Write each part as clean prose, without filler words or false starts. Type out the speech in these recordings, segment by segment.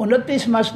29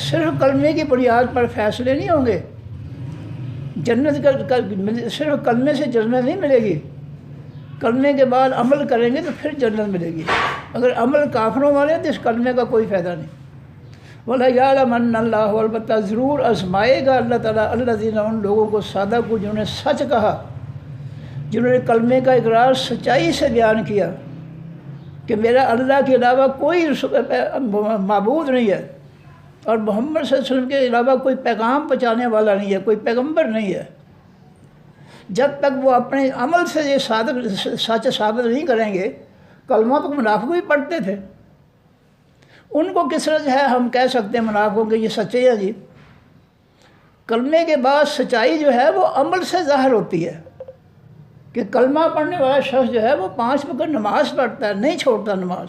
صرف کلمے کی بنیاد پر فیصلے نہیں ہوں گے. جنت کا صرف کلمے سے جنت نہیں ملے گی. کلمے کے بعد عمل کریں گے تو پھر جنت ملے گی. اگر عمل کافروں والے ہیں تو اس کلمے کا کوئی فائدہ نہیں. وَلَيَعْلَمَنَّ اللَّهُ، البتہ ضرور آزمائے گا اللہ تعالیٰ الذین، ان لوگوں کو صدقوا جنہوں نے سچ کہا، جنہوں نے کلمے کا اقرار سچائی سے بیان کیا کہ میرا اللہ کے علاوہ کوئی معبود نہیں ہے، اور محمد صلی اللہ علیہ وسلم کے علاوہ کوئی پیغام پہنچانے والا نہیں ہے، کوئی پیغمبر نہیں ہے. جب تک وہ اپنے عمل سے یہ سچ ثابت نہیں کریں گے. کلمہ تو منافق بھی پڑھتے تھے، ان کو کس طرح جو ہے ہم کہہ سکتے ہیں منافقوں کے یہ سچے ہیں جی. کلمے کے بعد سچائی جو ہے وہ عمل سے ظاہر ہوتی ہے کہ کلمہ پڑھنے والا شخص جو ہے وہ 5 وقت نماز پڑھتا ہے، نہیں چھوڑتا نماز.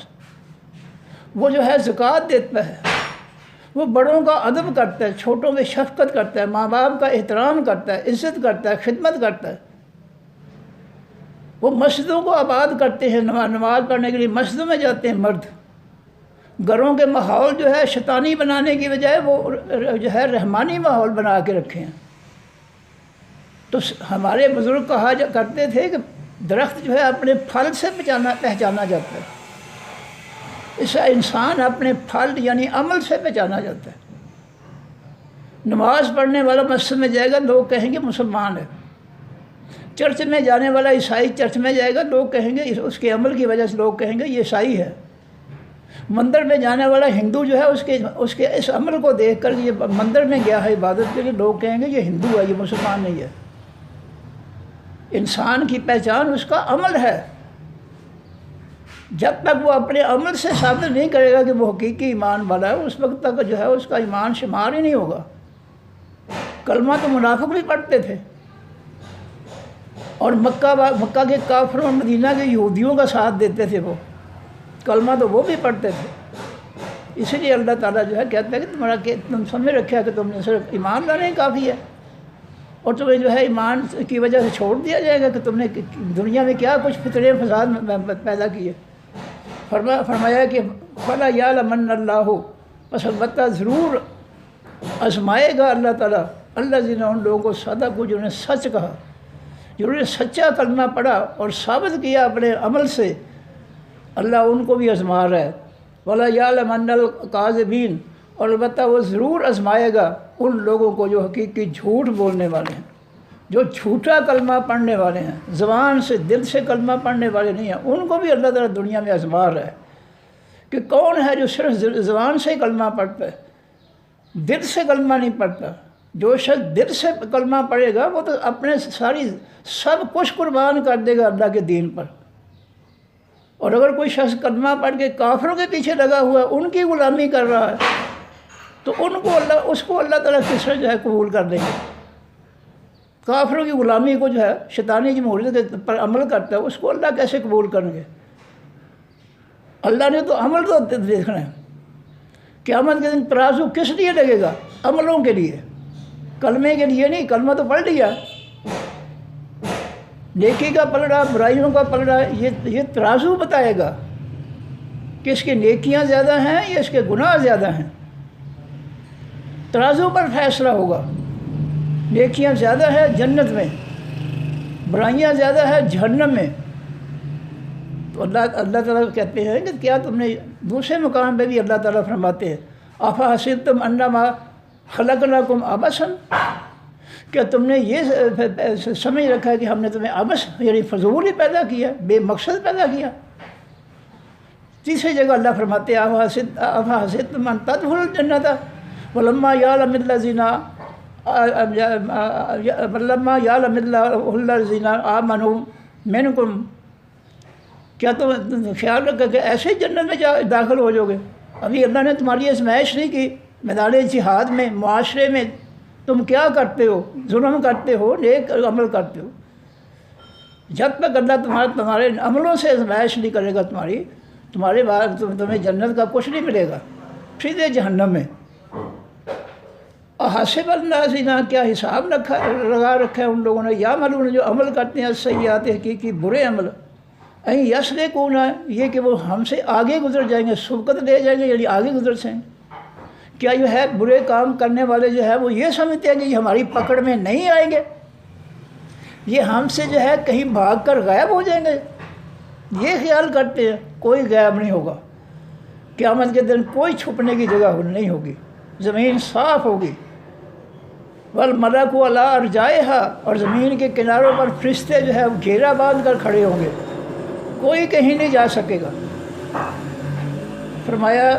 وہ جو ہے زکوٰۃ دیتا ہے، وہ بڑوں کا ادب کرتا ہے، چھوٹوں میں شفقت کرتا ہے، ماں باپ کا احترام کرتا ہے، عزت کرتا ہے، خدمت کرتا ہے. وہ مسجدوں کو آباد کرتے ہیں، نماز پڑھنے کے لیے مسجدوں میں جاتے ہیں مرد. گھروں کے ماحول جو ہے شیطانی بنانے کی بجائے وہ جو ہے رحمانی ماحول بنا کے رکھے ہیں. تو ہمارے بزرگ کہا کرتے تھے کہ درخت جو ہے اپنے پھل سے پہچانا جاتا ہے. اس انسان اپنے پھل یعنی عمل سے پہچانا جاتا ہے. نماز پڑھنے والا مسجد میں جائے گا، لوگ کہیں گے مسلمان ہے. چرچ میں جانے والا عیسائی چرچ میں جائے گا، لوگ کہیں گے اس کے عمل کی وجہ سے لوگ کہیں گے یہ عیسائی ہے. مندر میں جانے والا ہندو جو ہے اس کے اس عمل کو دیکھ کر یہ مندر میں گیا ہے عبادت کے لیے، لوگ کہیں گے یہ ہندو ہے، یہ مسلمان نہیں ہے. انسان کی پہچان اس کا عمل ہے. جب تک وہ اپنے عمل سے ثابت نہیں کرے گا کہ وہ حقیقی ایمان والا ہے، اس وقت تک جو ہے اس کا ایمان شمار ہی نہیں ہوگا. کلمہ تو منافق بھی پڑھتے تھے، اور مکہ کے کافروں، مدینہ کے یہودیوں کا ساتھ دیتے تھے. وہ کلمہ تو وہ بھی پڑھتے تھے. اسی لیے اللہ تعالیٰ جو ہے کہتا ہے کہ تم سمجھ رکھا کہ تم نے صرف ایمان لانا ہی کافی ہے، اور تمہیں جو ہے ایمان کی وجہ سے چھوڑ دیا جائے گا کہ تم نے دنیا میں کیا کچھ فتنے فساد پیدا کیے. فرمایا کہ فَلَا يَعْلَمَنَّ اللَّهُ، پس البتہ ضرور آزمائے گا اللہ تعالیٰ الذین، ان لوگوں کو صدقوا جنہوں نے سچ کہا، جنہوں نے سچا کلمہ پڑھا اور ثابت کیا اپنے عمل سے. اللہ ان کو بھی آزما رہا ہے. وَلَا يَعْلَمَنَّ الْكَاذِبِينَ، اور البتہ وہ ضرور آزمائے گا ان لوگوں کو جو حقیقی جھوٹ بولنے والے ہیں، جو جھوٹا کلمہ پڑھنے والے ہیں، زبان سے دل سے کلمہ پڑھنے والے نہیں ہیں. ان کو بھی اللہ تعالیٰ دنیا میں آزما رہا ہے کہ کون ہے جو صرف زبان سے کلمہ پڑھتا ہے، دل سے کلمہ نہیں پڑھتا. جو شخص دل سے کلمہ پڑھے گا وہ تو اپنے سب کچھ قربان کر دے گا اللہ کے دین پر. اور اگر کوئی شخص کلمہ پڑھ کے کافروں کے پیچھے لگا ہوا ہے، ان کی غلامی کر رہا ہے، تو اس کو اللہ تعالیٰ کس طرح جو ہے قبول کر دیں گے. کافروں کی غلامی کو جو ہے شیطانی جمہوریت پر عمل کرتا ہے، اس کو اللہ کیسے قبول کریں گے. اللہ نے تو عمل تو دیکھنا ہے. قیامت کے دن ترازو کس لیے لگے گا؟ عملوں کے لیے، کلمے کے لیے نہیں. کلمہ تو پڑھ لیا، نیکی کا پلڑا، برائیوں کا پلڑا، یہ ترازو بتائے گا کہ اس کے نیکیاں زیادہ ہیں یا اس کے گناہ زیادہ ہیں. ترازو پر فیصلہ ہوگا. نیکیاں زیادہ ہے جنت میں، برائیاں زیادہ ہے جہنم میں. تو اللہ تعالیٰ کہتے ہیں کہ کیا تم نے دوسرے مقام پہ بھی اللہ تعالیٰ فرماتے ہیں افحسبتم انما خلقناکم عبثا، کیا تم نے یہ سمجھ رکھا ہے کہ ہم نے تمہیں عبث یعنی فضول ہی پیدا کیا، بے مقصد پیدا کیا. تیسری جگہ اللہ فرماتے ہیں افحسبتم ان تدخلوا الجنۃ ولما یعلم الذین آمنوا منکم، کیا تم خیال رکھا کہ ایسے جنت میں داخل ہو جاؤ گے؟ ابھی اللہ نے تمہاری آزمائش نہیں کی. میدان جہاد میں، معاشرے میں تم کیا کرتے ہو؟ ظلم کرتے ہو، نیک عمل کرتے ہو. جب تک اللہ تمہارے عملوں سے آزمائش نہیں کرے گا تمہارے بعد تمہیں جنت کا کچھ نہیں ملے گا، سیدھے جہنم میں. حاسب الناس، کیا حساب لگا رکھا ہے ان لوگوں نے، یا معلوم جو عمل کرتے ہیں سیئات حقیقی برے عمل، یسلکون، یہ کہ وہ ہم سے آگے گزر جائیں گے، سبقت لے جائیں گے یعنی آگے گزر جائیں گے. کیا جو ہے برے کام کرنے والے جو ہے وہ یہ سمجھتے ہیں کہ یہ ہماری پکڑ میں نہیں آئیں گے، یہ ہم سے جو ہے کہیں بھاگ کر غائب ہو جائیں گے، یہ خیال کرتے ہیں۔ کوئی غائب نہیں ہوگا، قیامت کے دن کوئی چھپنے کی جگہ نہیں ہوگی، زمین صاف ہوگی۔ والملک علی ارجائہا، اور زمین کے کناروں پر فرشتے جو ہے وہ گھیرا باندھ کر کھڑے ہوں گے، کوئی کہیں نہیں جا سکے گا۔ فرمایا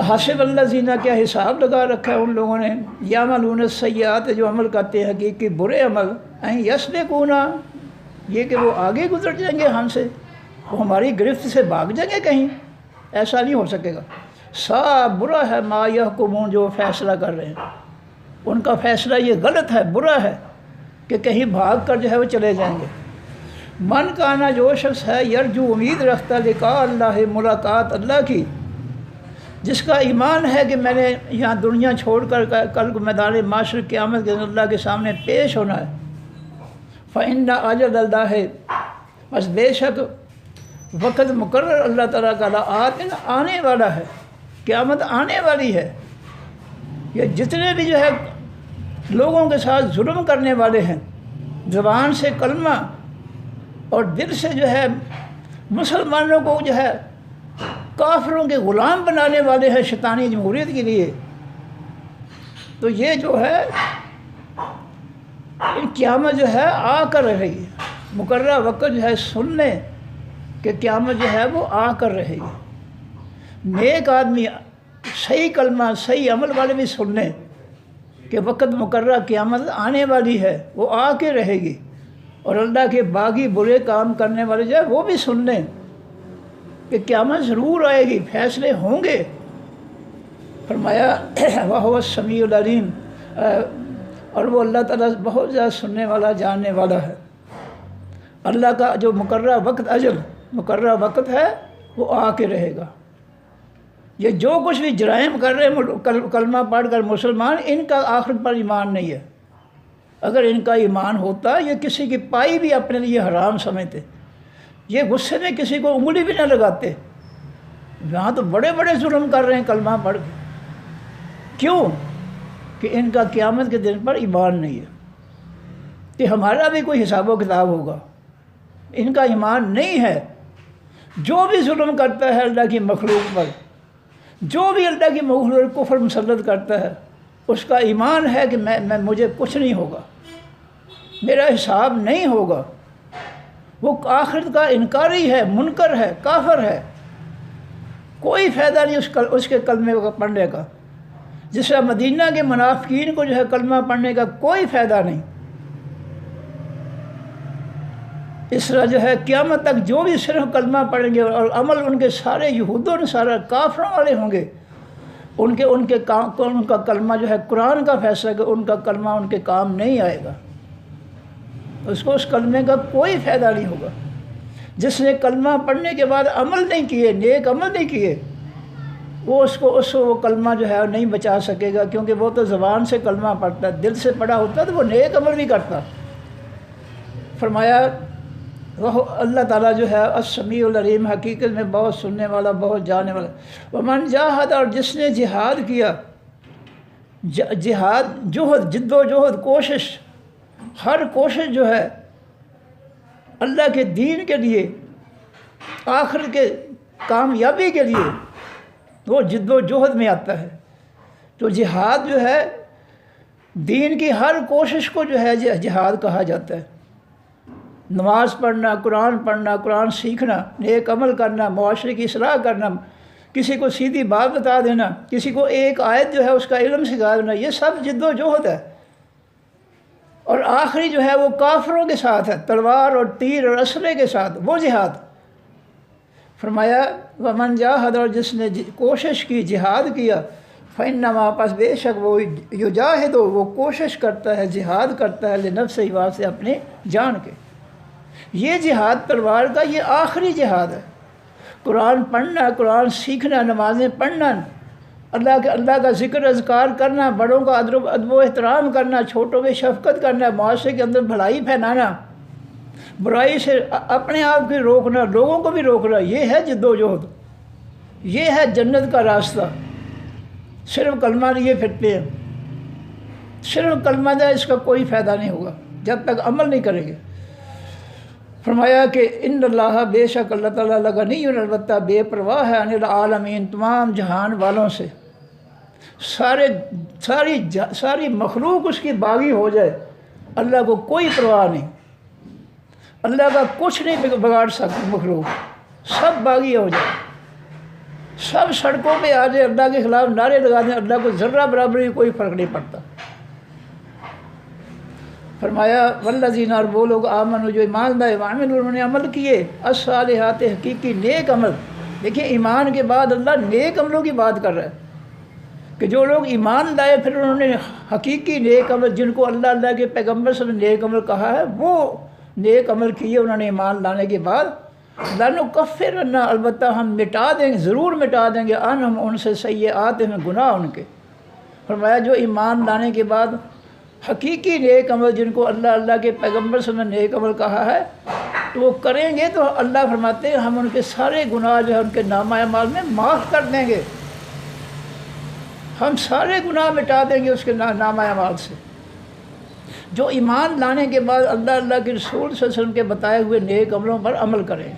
حسب الذین، کیا حساب لگا رکھا ہے ان لوگوں نے، یعملون السیئات، جو عمل کرتے ہیں حقیقی برے عمل، ان یسبقونا، یہ کہ وہ آگے گزر جائیں گے ہم سے، وہ ہماری گرفت سے بھاگ جائیں گے کہیں، ایسا نہیں ہو سکے گا۔ سا برا ہے ما یحکمون، جو فیصلہ کر رہے ہیں، ان کا فیصلہ یہ غلط ہے، برا ہے کہ کہیں بھاگ کر جو ہے وہ چلے جائیں گے۔ من کانا، جو شخص ہے یرجو، امید رکھتا، لقاء اللہ، ملاقات اللہ کی، جس کا ایمان ہے کہ میں نے یہاں دنیا چھوڑ کر کل کو میدان معاشر قیامت کے دن اللہ کے سامنے پیش ہونا ہے۔ فإن أجل اللہ، بس بے شک وقت مقرر اللہ تعالیٰ کا لآت، آنے والا ہے، قیامت آنے والی ہے۔ یہ جتنے بھی جو ہے لوگوں کے ساتھ ظلم کرنے والے ہیں، زبان سے کلمہ اور دل سے جو ہے مسلمانوں کو جو ہے کافروں کے غلام بنانے والے ہیں شیطانی جمہوریت کے لیے، تو یہ جو ہے قیامت جو ہے آ کر رہے گی، مقررہ وقت جو ہے سن لیں کہ قیامت جو ہے وہ آ کر رہے گی۔ نیک آدمی، صحیح کلمہ صحیح عمل والے بھی سن لیں کہ وقت مقررہ قیامت آنے والی ہے، وہ آ کے رہے گی، اور اللہ کے باغی برے کام کرنے والے جو ہے وہ بھی سن لیں کہ قیامت ضرور آئے گی، فیصلے ہوں گے۔ فرمایا وَهُوَ السَّمِيعُ الْعَلِيمُ، اور وہ اللہ تعالیٰ بہت زیادہ سننے والا، جاننے والا ہے۔ اللہ کا جو مقررہ وقت، اجل مقررہ وقت ہے، وہ آ کے رہے گا۔ یہ جو کچھ بھی جرائم کر رہے ہیں کلمہ پڑھ کر مسلمان، ان کا آخرت پر ایمان نہیں ہے۔ اگر ان کا ایمان ہوتا، یہ کسی کی پائی بھی اپنے لیے حرام سمجھتے، یہ غصے میں کسی کو انگلی بھی نہ لگاتے۔ یہاں تو بڑے بڑے ظلم کر رہے ہیں کلمہ پڑھ کے، کیوں؟ کہ ان کا قیامت کے دن پر ایمان نہیں ہے کہ ہمارا بھی کوئی حساب و کتاب ہوگا، ان کا ایمان نہیں ہے۔ جو بھی ظلم کرتا ہے اللہ کی مخلوق پر، جو بھی اللہ کی مخلوق کفر مسلط کرتا ہے، اس کا ایمان ہے کہ مجھے کچھ نہیں ہوگا، میرا حساب نہیں ہوگا۔ وہ آخرت کا انکاری ہے، منکر ہے، کافر ہے، کوئی فائدہ نہیں اس کے کلمے کو پڑھنے کا۔ جس طرح مدینہ کے منافقین کو جو ہے کلمہ پڑھنے کا کوئی فائدہ نہیں، اس طرح جو ہے قیامت تک جو بھی صرف کلمہ پڑھیں گے اور عمل ان کے سارے یہود و نصارہ کافروں والے ہوں گے، ان کا کلمہ جو ہے قرآن کا فیصلہ کہ ان کا کلمہ ان کے کام نہیں آئے گا، اس کو اس کلمے کا کوئی فائدہ نہیں ہوگا۔ جس نے کلمہ پڑھنے کے بعد عمل نہیں کیے، نیک عمل نہیں کیے، اس کو وہ کلمہ جو ہے نہیں بچا سکے گا، کیونکہ وہ تو زبان سے کلمہ پڑھتا ہے، دل سے پڑھا ہوتا تو وہ نیک عمل بھی کرتا۔ فرمایا وہ اللہ تعالیٰ جو ہے السمیع العلیم، حقیقت میں بہت سننے والا، بہت جاننے والا۔ ومن جاہد، اور جس نے جہاد کیا، جہاد جہد، جد و جہد، کوشش، ہر کوشش جو ہے اللہ کے دین کے لیے، آخرت کے کامیابی کے لیے، وہ جد و جہد میں آتا ہے۔ تو جہاد جو ہے دین کی ہر کوشش کو جو ہے جہاد کہا جاتا ہے۔ نماز پڑھنا، قرآن سیکھنا، نیک عمل کرنا، معاشرے کی اصلاح کرنا، کسی کو سیدھی بات بتا دینا، کسی کو ایک آیت جو ہے اس کا علم سکھا دینا، یہ سب جد و جہد ہے۔ اور آخری جو ہے وہ کافروں کے ساتھ ہے، تلوار اور تیر اور اسلحے کے ساتھ، وہ جہاد۔ فرمایا ومن جاہد، اور جس نے کوشش کی، جہاد کیا، فإنما، پس بے شک وہ یجاہد، وہ کوشش کرتا ہے، جہاد کرتا ہے، لنفسہ، واسطے اپنے جان کے۔ یہ جہاد تلوار کا یہ آخری جہاد ہے۔ قرآن پڑھنا، قرآن سیکھنا، نمازیں پڑھنا، اللہ کا ذکر اذکار کرنا، بڑوں کا ادب و احترام کرنا، چھوٹوں پہ شفقت کرنا، معاشرے کے اندر بھلائی پھیلانا، برائی سے اپنے آپ کو روکنا، لوگوں کو بھی روکنا، یہ ہے جد و جہد، یہ ہے جنت کا راستہ۔ صرف کلمہ لیے پھرتے ہیں، صرف کلمہ ہے، اس کا کوئی فائدہ نہیں ہوگا جب تک عمل نہیں کریں گے۔ فرمایا کہ ان اللہ، بے شک اللہ تعالیٰ لغنی، البتہ بے پرواہ ہے، عن العالمین، تمام جہان والوں سے۔ ساری مخلوق اس کی باغی ہو جائے، اللہ کو کوئی پرواہ نہیں، اللہ کا کچھ نہیں بگاڑ سکتی مخلوق، سب باغی ہو جائے، سب سڑکوں پہ آ جائے، اللہ کے خلاف نعرے لگا دیں، اللہ کو ذرہ برابر کوئی فرق نہیں پڑتا۔ فرمایا والذین، اور وہ لوگ آمنوا جو ایمان لائے، وعملوا، انہوں نے عمل کیے، الصالحات، حقیقی نیک عمل۔ دیکھیں ایمان کے بعد اللہ نیک عملوں کی بات کر رہا ہے کہ جو لوگ ایمان لائے پھر انہوں نے حقیقی نیک عمل، جن کو اللہ کے پیغمبر صلی اللہ علیہ وسلم نے نیک عمل کہا ہے، وہ نیک عمل کیے انہوں نے ایمان لانے کے بعد، لنکفرن، البتہ ہم مٹا دیں گے، ضرور مٹا دیں گے، عنہم، ان سے، سیئات، گناہ ان کے۔ فرمایا جو ایمان لانے کے بعد حقیقی نیک عمل، جن کو اللہ کے پیغمبر صلی اللہ علیہ وسلم نے نیک عمل کہا ہے، تو وہ کریں گے تو اللہ فرماتے ہیں ہم ان کے سارے گناہ جو ہے ان کے نامہ اعمال میں معاف کر دیں گے، ہم سارے گناہ مٹا دیں گے اس کے نامہ اعمال سے۔ جو ایمان لانے کے بعد اللہ کے رسول صلی اللہ علیہ وسلم کے بتائے ہوئے نیک عملوں پر عمل کریں۔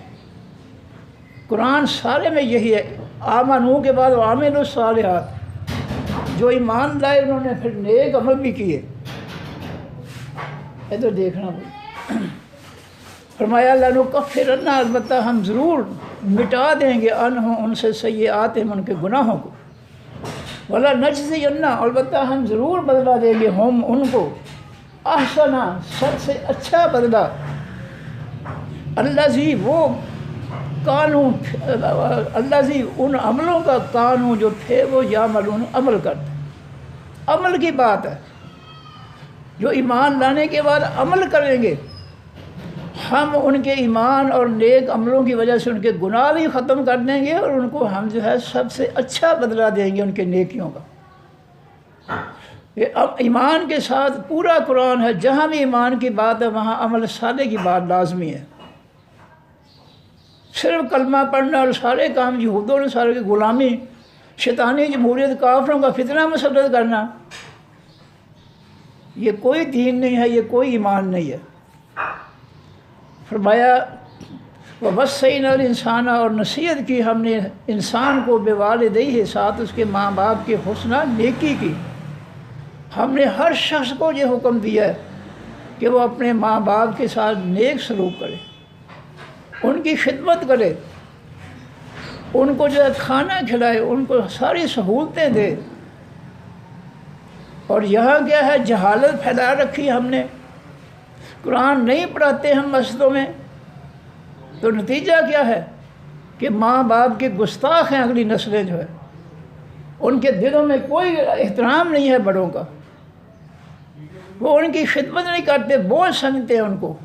قرآن سارے میں یہی ہے، آمنوا کے بعد وعملوا الصالحات، جو ایمان لائے انہوں نے پھر نیک عمل بھی کیے۔ ادھر دیکھنا بھائی، فرمایا لنکفرن، البتہ ہم ضرور مٹا دیں گے، عنہم، ان سے، سیئاتہم، ان کے گناہوں کو، ولنجزین، البتہ ہم ضرور بدلہ دیں گے، ہم، ان کو، احسنا، سب سے اچھا بدلہ، الذی، وہ، کانوں، الذی، ان عملوں کا، کانوں جو تھے وہ، یعملون، عمل کرتے۔ عمل کی بات ہے، جو ایمان لانے کے بعد عمل کریں گے، ہم ان کے ایمان اور نیک عملوں کی وجہ سے ان کے گناہ بھی ختم کر دیں گے، اور ان کو ہم جو ہے سب سے اچھا بدلہ دیں گے ان کے نیکیوں کا۔ یہ اب ایمان کے ساتھ پورا قرآن ہے، جہاں بھی ایمان کی بات ہے وہاں عمل صالح کی بات لازمی ہے۔ صرف کلمہ پڑھنا اور سارے کام یہود و نصارہ کی غلامی، شیطانی جمہوریت، کافروں کا فتنہ مسلط کرنا، یہ کوئی دین نہیں ہے، یہ کوئی ایمان نہیں ہے۔ فرمایا وَوَصَّيْنَا الْإِنسَانَ، اور نصیحت کی ہم نے انسان کو، بِوَالِدَيْهِ، ساتھ اس کے ماں باپ کے، حسنہ، نیکی کی۔ ہم نے ہر شخص کو یہ حکم دیا ہے کہ وہ اپنے ماں باپ کے ساتھ نیک سلوک کرے، ان کی خدمت کرے، ان کو جو ہے کھانا کھلائے، ان کو ساری سہولتیں دے۔ اور یہاں کیا ہے، جہالت پھیلا رکھی ہم نے، قرآن نہیں پڑھاتے ہم مسجدوں میں، تو نتیجہ کیا ہے کہ ماں باپ کے گستاخ ہیں اگلی نسلیں جو ہے، ان کے دلوں میں کوئی احترام نہیں ہے بڑوں کا، وہ ان کی خدمت نہیں کرتے، بوجھ سمجھتے ہیں ان کو،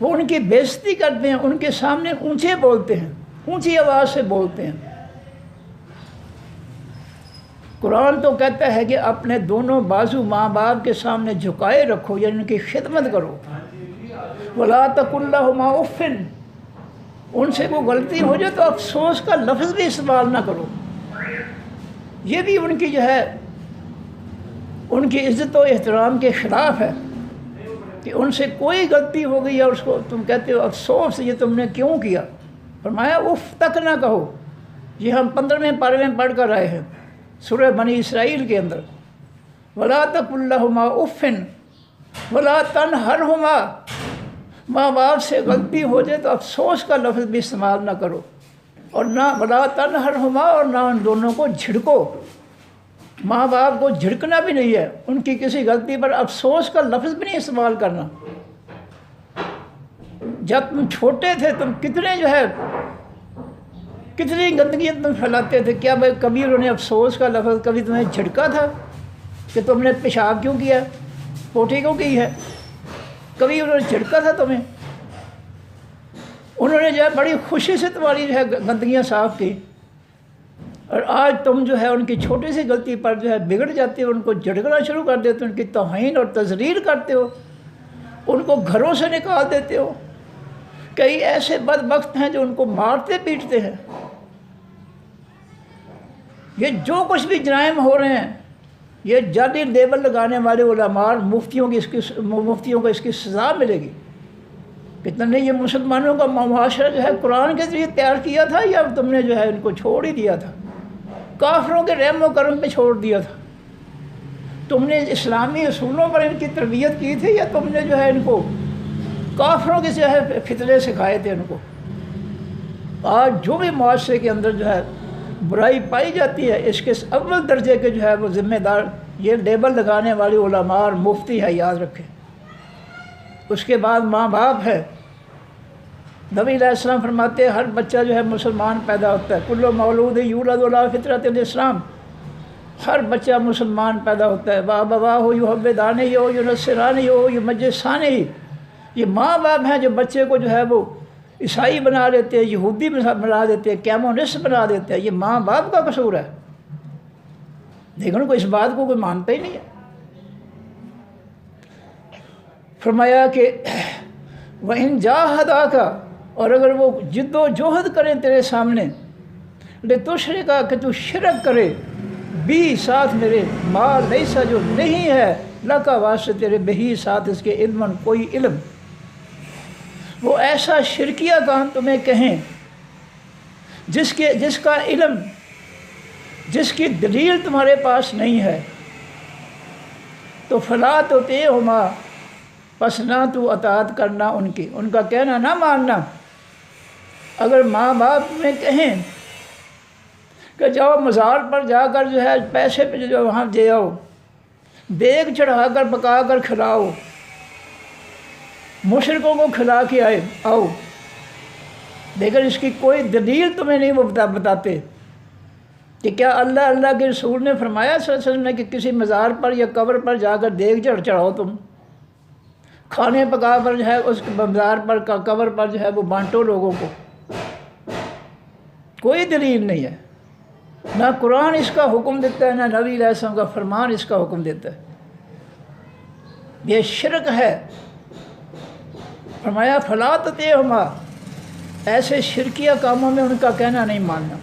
وہ ان کی بے عزتی کرتے ہیں، ان کے سامنے اونچے بولتے ہیں، اونچی آواز سے بولتے ہیں۔ قرآن تو کہتا ہے کہ اپنے دونوں بازو ماں باپ کے سامنے جھکائے رکھو، یعنی ان کی خدمت کرو۔ وَلَا تَقُل لَّهُمَا اُفٍّ، ان سے کوئی غلطی ہو جائے تو افسوس کا لفظ بھی استعمال نہ کرو۔ یہ بھی ان کی جو ہے ان کی عزت و احترام کے خلاف ہے کہ ان سے کوئی غلطی ہو گئی اور اس کو تم کہتے ہو افسوس یہ تم نے کیوں کیا۔ فرمایا اف تک نہ کہو، یہ ہم 15ویں پارے میں پڑھ کر آئے ہیں سورہ بنی اسرائیل کے اندر۔ وَلَا تَقُل لَّهُمَا اُفٍّ وَلَا تَنْهَرْهُمَا، ماں باپ سے غلطی ہو جائے تو افسوس کا لفظ بھی استعمال نہ کرو، اور نہ وَلَا تَنْهَرْهُمَا، اور نہ ان دونوں کو جھڑکو۔ ماں باپ کو جھڑکنا بھی نہیں ہے، ان کی کسی غلطی پر افسوس کا لفظ بھی نہیں استعمال کرنا۔ جب تم چھوٹے تھے تم کتنے جو ہے کتنی گندگی تم پھیلاتے تھے، کیا بھائی کبھی انہوں نے افسوس کا لفظ، کبھی تمہیں جھڑکا تھا کہ تم نے پیشاب کیوں کیا، پوٹی کیوں کی ہے؟ کبھی انہوں نے جھڑکا تھا تمہیں؟ انہوں نے جو ہے بڑی خوشی سے تمہاری جو ہے گندگیاں صاف کی، اور آج تم جو ہے ان کی چھوٹی سی غلطی پر جو ہے بگڑ جاتے ہو، ان کو جھڑکنا شروع کر دیتے ہو، ان کی توہین اور تذلیل کرتے ہو، ان کو گھروں سے نکال دیتے ہو۔ کئی ایسے بدبخت ہیں جو ان کو مارتے پیٹتے ہیں۔ یہ جو کچھ بھی جرائم ہو رہے ہیں، یہ جعلی لیبل لگانے والے علماء اور مفتیوں کو اس کی سزا ملے گی۔ کتنا نے یہ مسلمانوں کا معاشرہ جو ہے قرآن کے ذریعے تیار کیا تھا، یا تم نے جو ہے ان کو چھوڑ ہی دیا تھا، کافروں کے رحم و کرم پہ چھوڑ دیا تھا؟ تم نے اسلامی اصولوں پر ان کی تربیت کی تھی، یا تم نے جو ہے ان کو کافروں کے جو ہے فتنے سکھائے تھے ان کو؟ آج جو بھی معاشرے کے اندر جو ہے برائی پائی جاتی ہے، اس کے اول درجے کے جو ہے وہ ذمہ دار یہ لیبل لگانے والے علماء اور مفتی ہے، یاد رکھیں۔ اس کے بعد ماں باپ ہے۔ نبی علیہ السلام فرماتے ہیں ہر بچہ جو ہے مسلمان پیدا ہوتا ہے، کل مولود یولد علی فطرت الاسلام، ہر بچہ مسلمان پیدا ہوتا ہے، وابواہ یحودانہ ہو ینصرانہ ہو یمجسانہ، یہ ماں باپ ہیں جو بچے کو جو ہے وہ عیسائی بنا دیتے ہیں، یہودی بنا دیتے ہیں، کیمونسٹ بنا دیتے ہیں۔ یہ ماں باپ کا قصور ہے، لیکن ان کو اس بات کو کوئی مانتا ہی نہیں ہے۔ فرمایا کہ وَإِن جَاهَدَاكَ، اور اگر وہ جد و جہد کریں تیرے سامنے، لِتُشْرِكَ، کہ تو شرک کرے، بھی ساتھ میرے، ما لیسا جو نہیں ہے، لکا واسطے تیرے، بہی ساتھ اس کے، علم کوئی علم، وہ ایسا شرکیہ کام تمہیں کہیں جس کا علم، جس کی دلیل تمہارے پاس نہیں ہے، تو فلا تطیعہما، پس نہ تو اطاعت کرنا ان کا کہنا نہ ماننا۔ اگر ماں باپ میں کہیں کہ جاؤ مزار پر جا کر جو ہے پیسے پہ جو وہاں دے آؤ، دیگ چڑھا کر پکا کر کھلاؤ، مشرکوں کو کھلا کے آؤ، لیکن اس کی کوئی دلیل تمہیں نہیں وہ بتاتے کہ کیا اللہ کے رسول نے فرمایا صلی اللہ علیہ وسلم نے کہ کسی مزار پر یا قبر پر جا کر دیگ چڑھاؤ، تم کھانے پکا کر جو ہے اس مزار پر قبر پر جو ہے وہ بانٹو لوگوں کو؟ کوئی دلیل نہیں ہے، نہ قرآن اس کا حکم دیتا ہے، نہ نبی علیہ السلام کا فرمان اس کا حکم دیتا ہے۔ یہ شرک ہے۔ فرمایا فلا تطیعہما، ایسے شرکیہ کاموں میں ان کا کہنا نہیں ماننا۔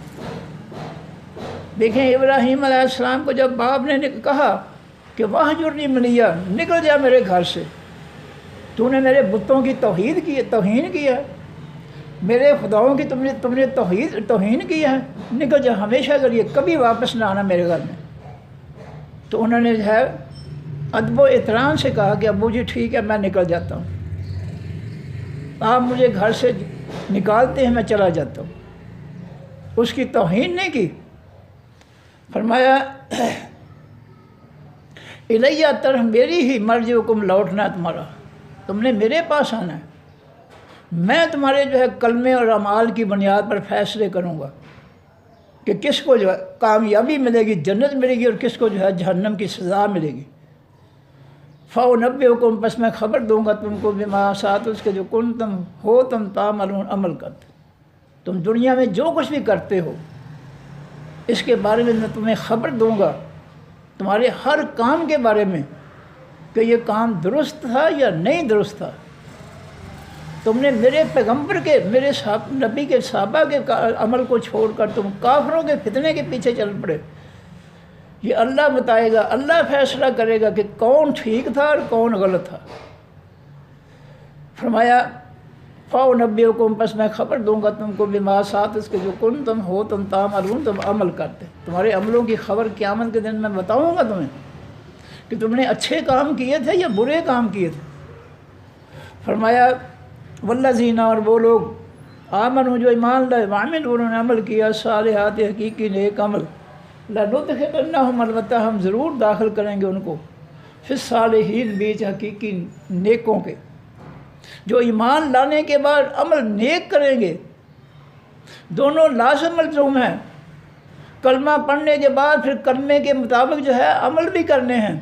دیکھیں ابراہیم علیہ السلام کو جب باپ نے کہا کہ وَاہْجُرْنِی مَلِیًّا، نکل جا میرے گھر سے، تو نے میرے بتوں کی توہین کی ہے، میرے خداؤں کی تم نے توہین کی ہے، نکل جا ہمیشہ کے لیے، کبھی واپس نہ آنا میرے گھر میں۔ تو انہوں نے جو ہے ادب و احترام سے کہا کہ ابو جی ٹھیک ہے، میں نکل جاتا ہوں، آپ مجھے گھر سے نکالتے ہیں، میں چلا جاتا ہوں۔ اس کی توہین نہیں کی۔ فرمایا الیہ طرح، میری ہی مرجعکم، لوٹنا تمہارا، تم نے میرے پاس آنا ہے، میں تمہارے جو ہے کلمے اور اعمال کی بنیاد پر فیصلے کروں گا کہ کس کو جو ہے کامیابی ملے گی، جنت ملے گی، اور کس کو جو ہے جہنم کی سزا ملے گی۔ فَأُنَبِّئُكُم، پس میں خبر دوں گا تم کو، بما ساتھ اس کے جو تم تعملون، عمل کرتے، تم دنیا میں جو کچھ بھی کرتے ہو اس کے بارے میں تمہیں خبر دوں گا، تمہارے ہر کام کے بارے میں کہ یہ کام درست تھا یا نہیں درست تھا۔ تم نے میرے پیغمبر کے، میرے نبی کے صحابہ کے عمل کو چھوڑ کر تم کافروں کے فتنے کے پیچھے چل پڑے۔ یہ اللہ بتائے گا، اللہ فیصلہ کرے گا کہ کون ٹھیک تھا اور کون غلط تھا۔ فرمایا فَأُنَبِّئُكُم، پس میں خبر دوں گا تم کو، بما ساتھ اس کے جو تم تعملون، تم عمل کرتے، تمہارے عملوں کی خبر قیامت کے دن میں بتاؤں گا تمہیں کہ تم نے اچھے کام کیے تھے یا برے کام کیے تھے۔ فرمایا والذین، اور وہ لوگ، آمنوا جو ایمان لائے، وعملوا انہوں نے عمل کیا، صالحات حقیقی نیک عمل، لندخلنہم، البتہ ہم ضرور داخل کریں گے ان کو، فی الصالحین، بیچ حقیقی نیکوں کے، جو ایمان لانے کے بعد عمل نیک کریں گے۔ دونوں لازم ملزوم ہیں، کلمہ پڑھنے کے بعد پھر کلمے کے مطابق جو ہے عمل بھی کرنے ہیں،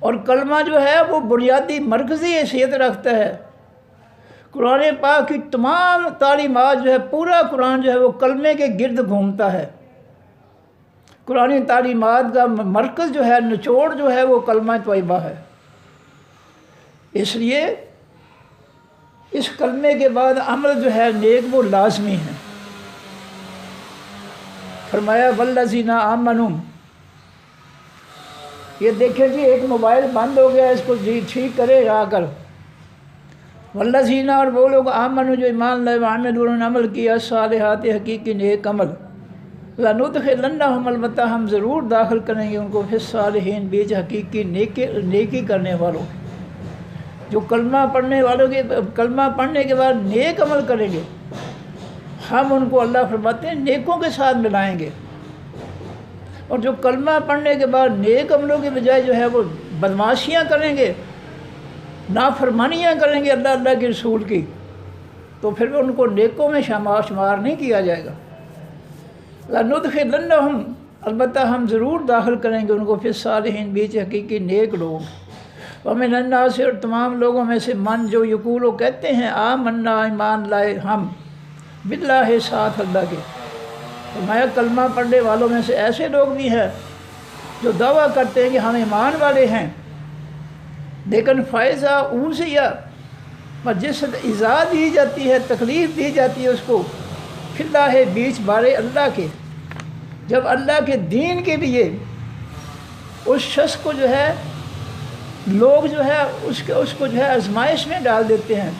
اور کلمہ جو ہے وہ بنیادی مرکزی حیثیت رکھتا ہے۔ قرآن پاک کی تمام تعلیمات جو ہے، پورا قرآن جو ہے وہ کلمے کے گرد گھومتا ہے۔ قرآن تعلیمات کا مرکز جو ہے، نچوڑ جو ہے وہ کلمہ طیبہ ہے۔ اس لیے اس کلمے کے بعد عمل جو ہے نیک وہ لازمی ہے۔ فرمایا والذین آمنوا، یہ دیکھیں جی ایک موبائل بند ہو گیا، اس کو جی ٹھیک کرے آ کر۔ والذین، اور وہ لوگ آمنوا جو ایمان لائے، وعملوا انہوں نے عمل کیا، صالحات حقیقی نیک عمل، لندخلنہم، البتہ ہم ضرور داخل کریں گے ان کو، فی الصالحین، بیچ حقیقی نیکی کرنے والوں، جو کلمہ پڑھنے کے بعد نیک عمل کریں گے، ہم ان کو اللہ فرماتے ہیں نیکوں کے ساتھ ملائیں گے۔ اور جو کلمہ پڑھنے کے بعد نیک عملوں کے بجائے جو ہے وہ بدمعاشیاں کریں گے، نافرمانیاں کریں گے اللہ کے رسول کی، تو پھر ان کو نیکوں میں شمار نہیں کیا جائے گا۔ لندخلنہم، البتہ ہم ضرور داخل کریں گے ان کو، فی الصالحین، بیچ حقیقی نیک لوگوں۔ ومن الناس، اور تمام لوگوں میں سے، من جو یقول، وہ کہتے ہیں، آمنا، ایمان لائے ہم، باللہ، ساتھ اللہ کے۔ فرمایا کلمہ پڑھنے والوں میں سے ایسے لوگ بھی ہیں جو دعویٰ کرتے ہیں کہ ہم ایمان والے ہیں، لیکن فائزہ اوذیہ، پر جس ایذا دی جاتی ہے، تکلیف دی جاتی ہے اس کو، فی اللہ، بیچ بارے اللہ کے، جب اللہ کے دین کے لیے اس شخص کو جو ہے لوگ جو ہے اس کو جو ہے آزمائش میں ڈال دیتے ہیں،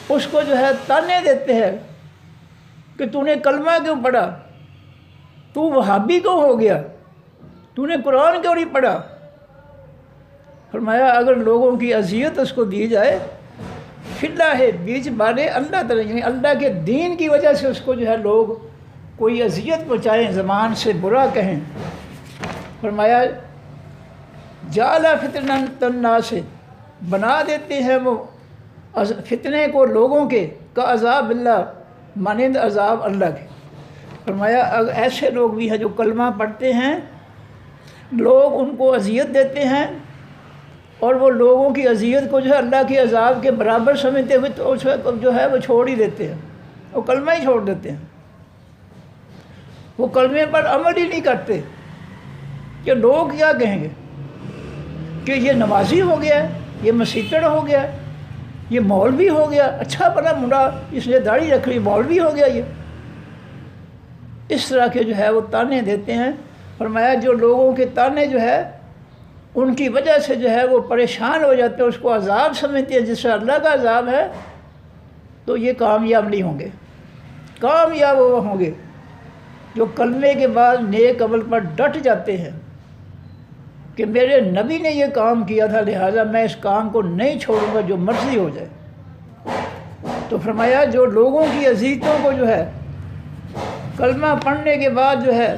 اس کو جو ہے تانے دیتے ہیں کہ تو نے کلمہ کیوں پڑھا، تو وہابی کیوں ہو گیا، تو نے قرآن کیوں نہیں پڑھا۔ فرمایا اگر لوگوں کی اذیت اس کو دی جائے، فی اللہ، بیچ بارے اللہ تعالیٰ، یعنی اللہ کے دین کی وجہ سے اس کو جو ہے لوگ کوئی اذیت پہنچائیں، زبان سے برا کہیں، فرمایا جعل فتنۃ الناس، بنا دیتے ہیں وہ فتنے کو لوگوں کے، کا عذاب اللہ، مانند عذاب اللہ کے۔ فرمایا ایسے لوگ بھی ہیں جو کلمہ پڑھتے ہیں، لوگ ان کو اذیت دیتے ہیں، اور وہ لوگوں کی اذیت کو جو ہے اللہ کے عذاب کے برابر سمجھتے ہوئے تو جو ہے وہ چھوڑ ہی دیتے ہیں، وہ کلمہ ہی چھوڑ دیتے ہیں، وہ کلمے پر عمل ہی نہیں کرتے کہ لوگ کیا کہیں گے کہ یہ نمازی ہو گیا ہے، یہ مسیتڑ ہو گیا ہے، یہ مولوی ہو گیا، اچھا بڑا منڈا، اس نے داڑھی رکھ لی، مولوی ہو گیا یہ۔ اس طرح کے جو ہے وہ تانے دیتے ہیں۔ فرمایا جو لوگوں کے تانے جو ہے ان کی وجہ سے جو ہے وہ پریشان ہو جاتے ہیں، اس کو عذاب سمجھتے ہیں جس سے اللہ کا عذاب ہے، تو یہ کامیاب نہیں ہوں گے۔ کامیاب وہ ہوں گے جو کلمے کے بعد نیک عمل پر ڈٹ جاتے ہیں کہ میرے نبی نے یہ کام کیا تھا، لہٰذا میں اس کام کو نہیں چھوڑوں گا جو مرضی ہو جائے۔ تو فرمایا جو لوگوں کی اذیتوں کو جو ہے کلمہ پڑھنے کے بعد جو ہے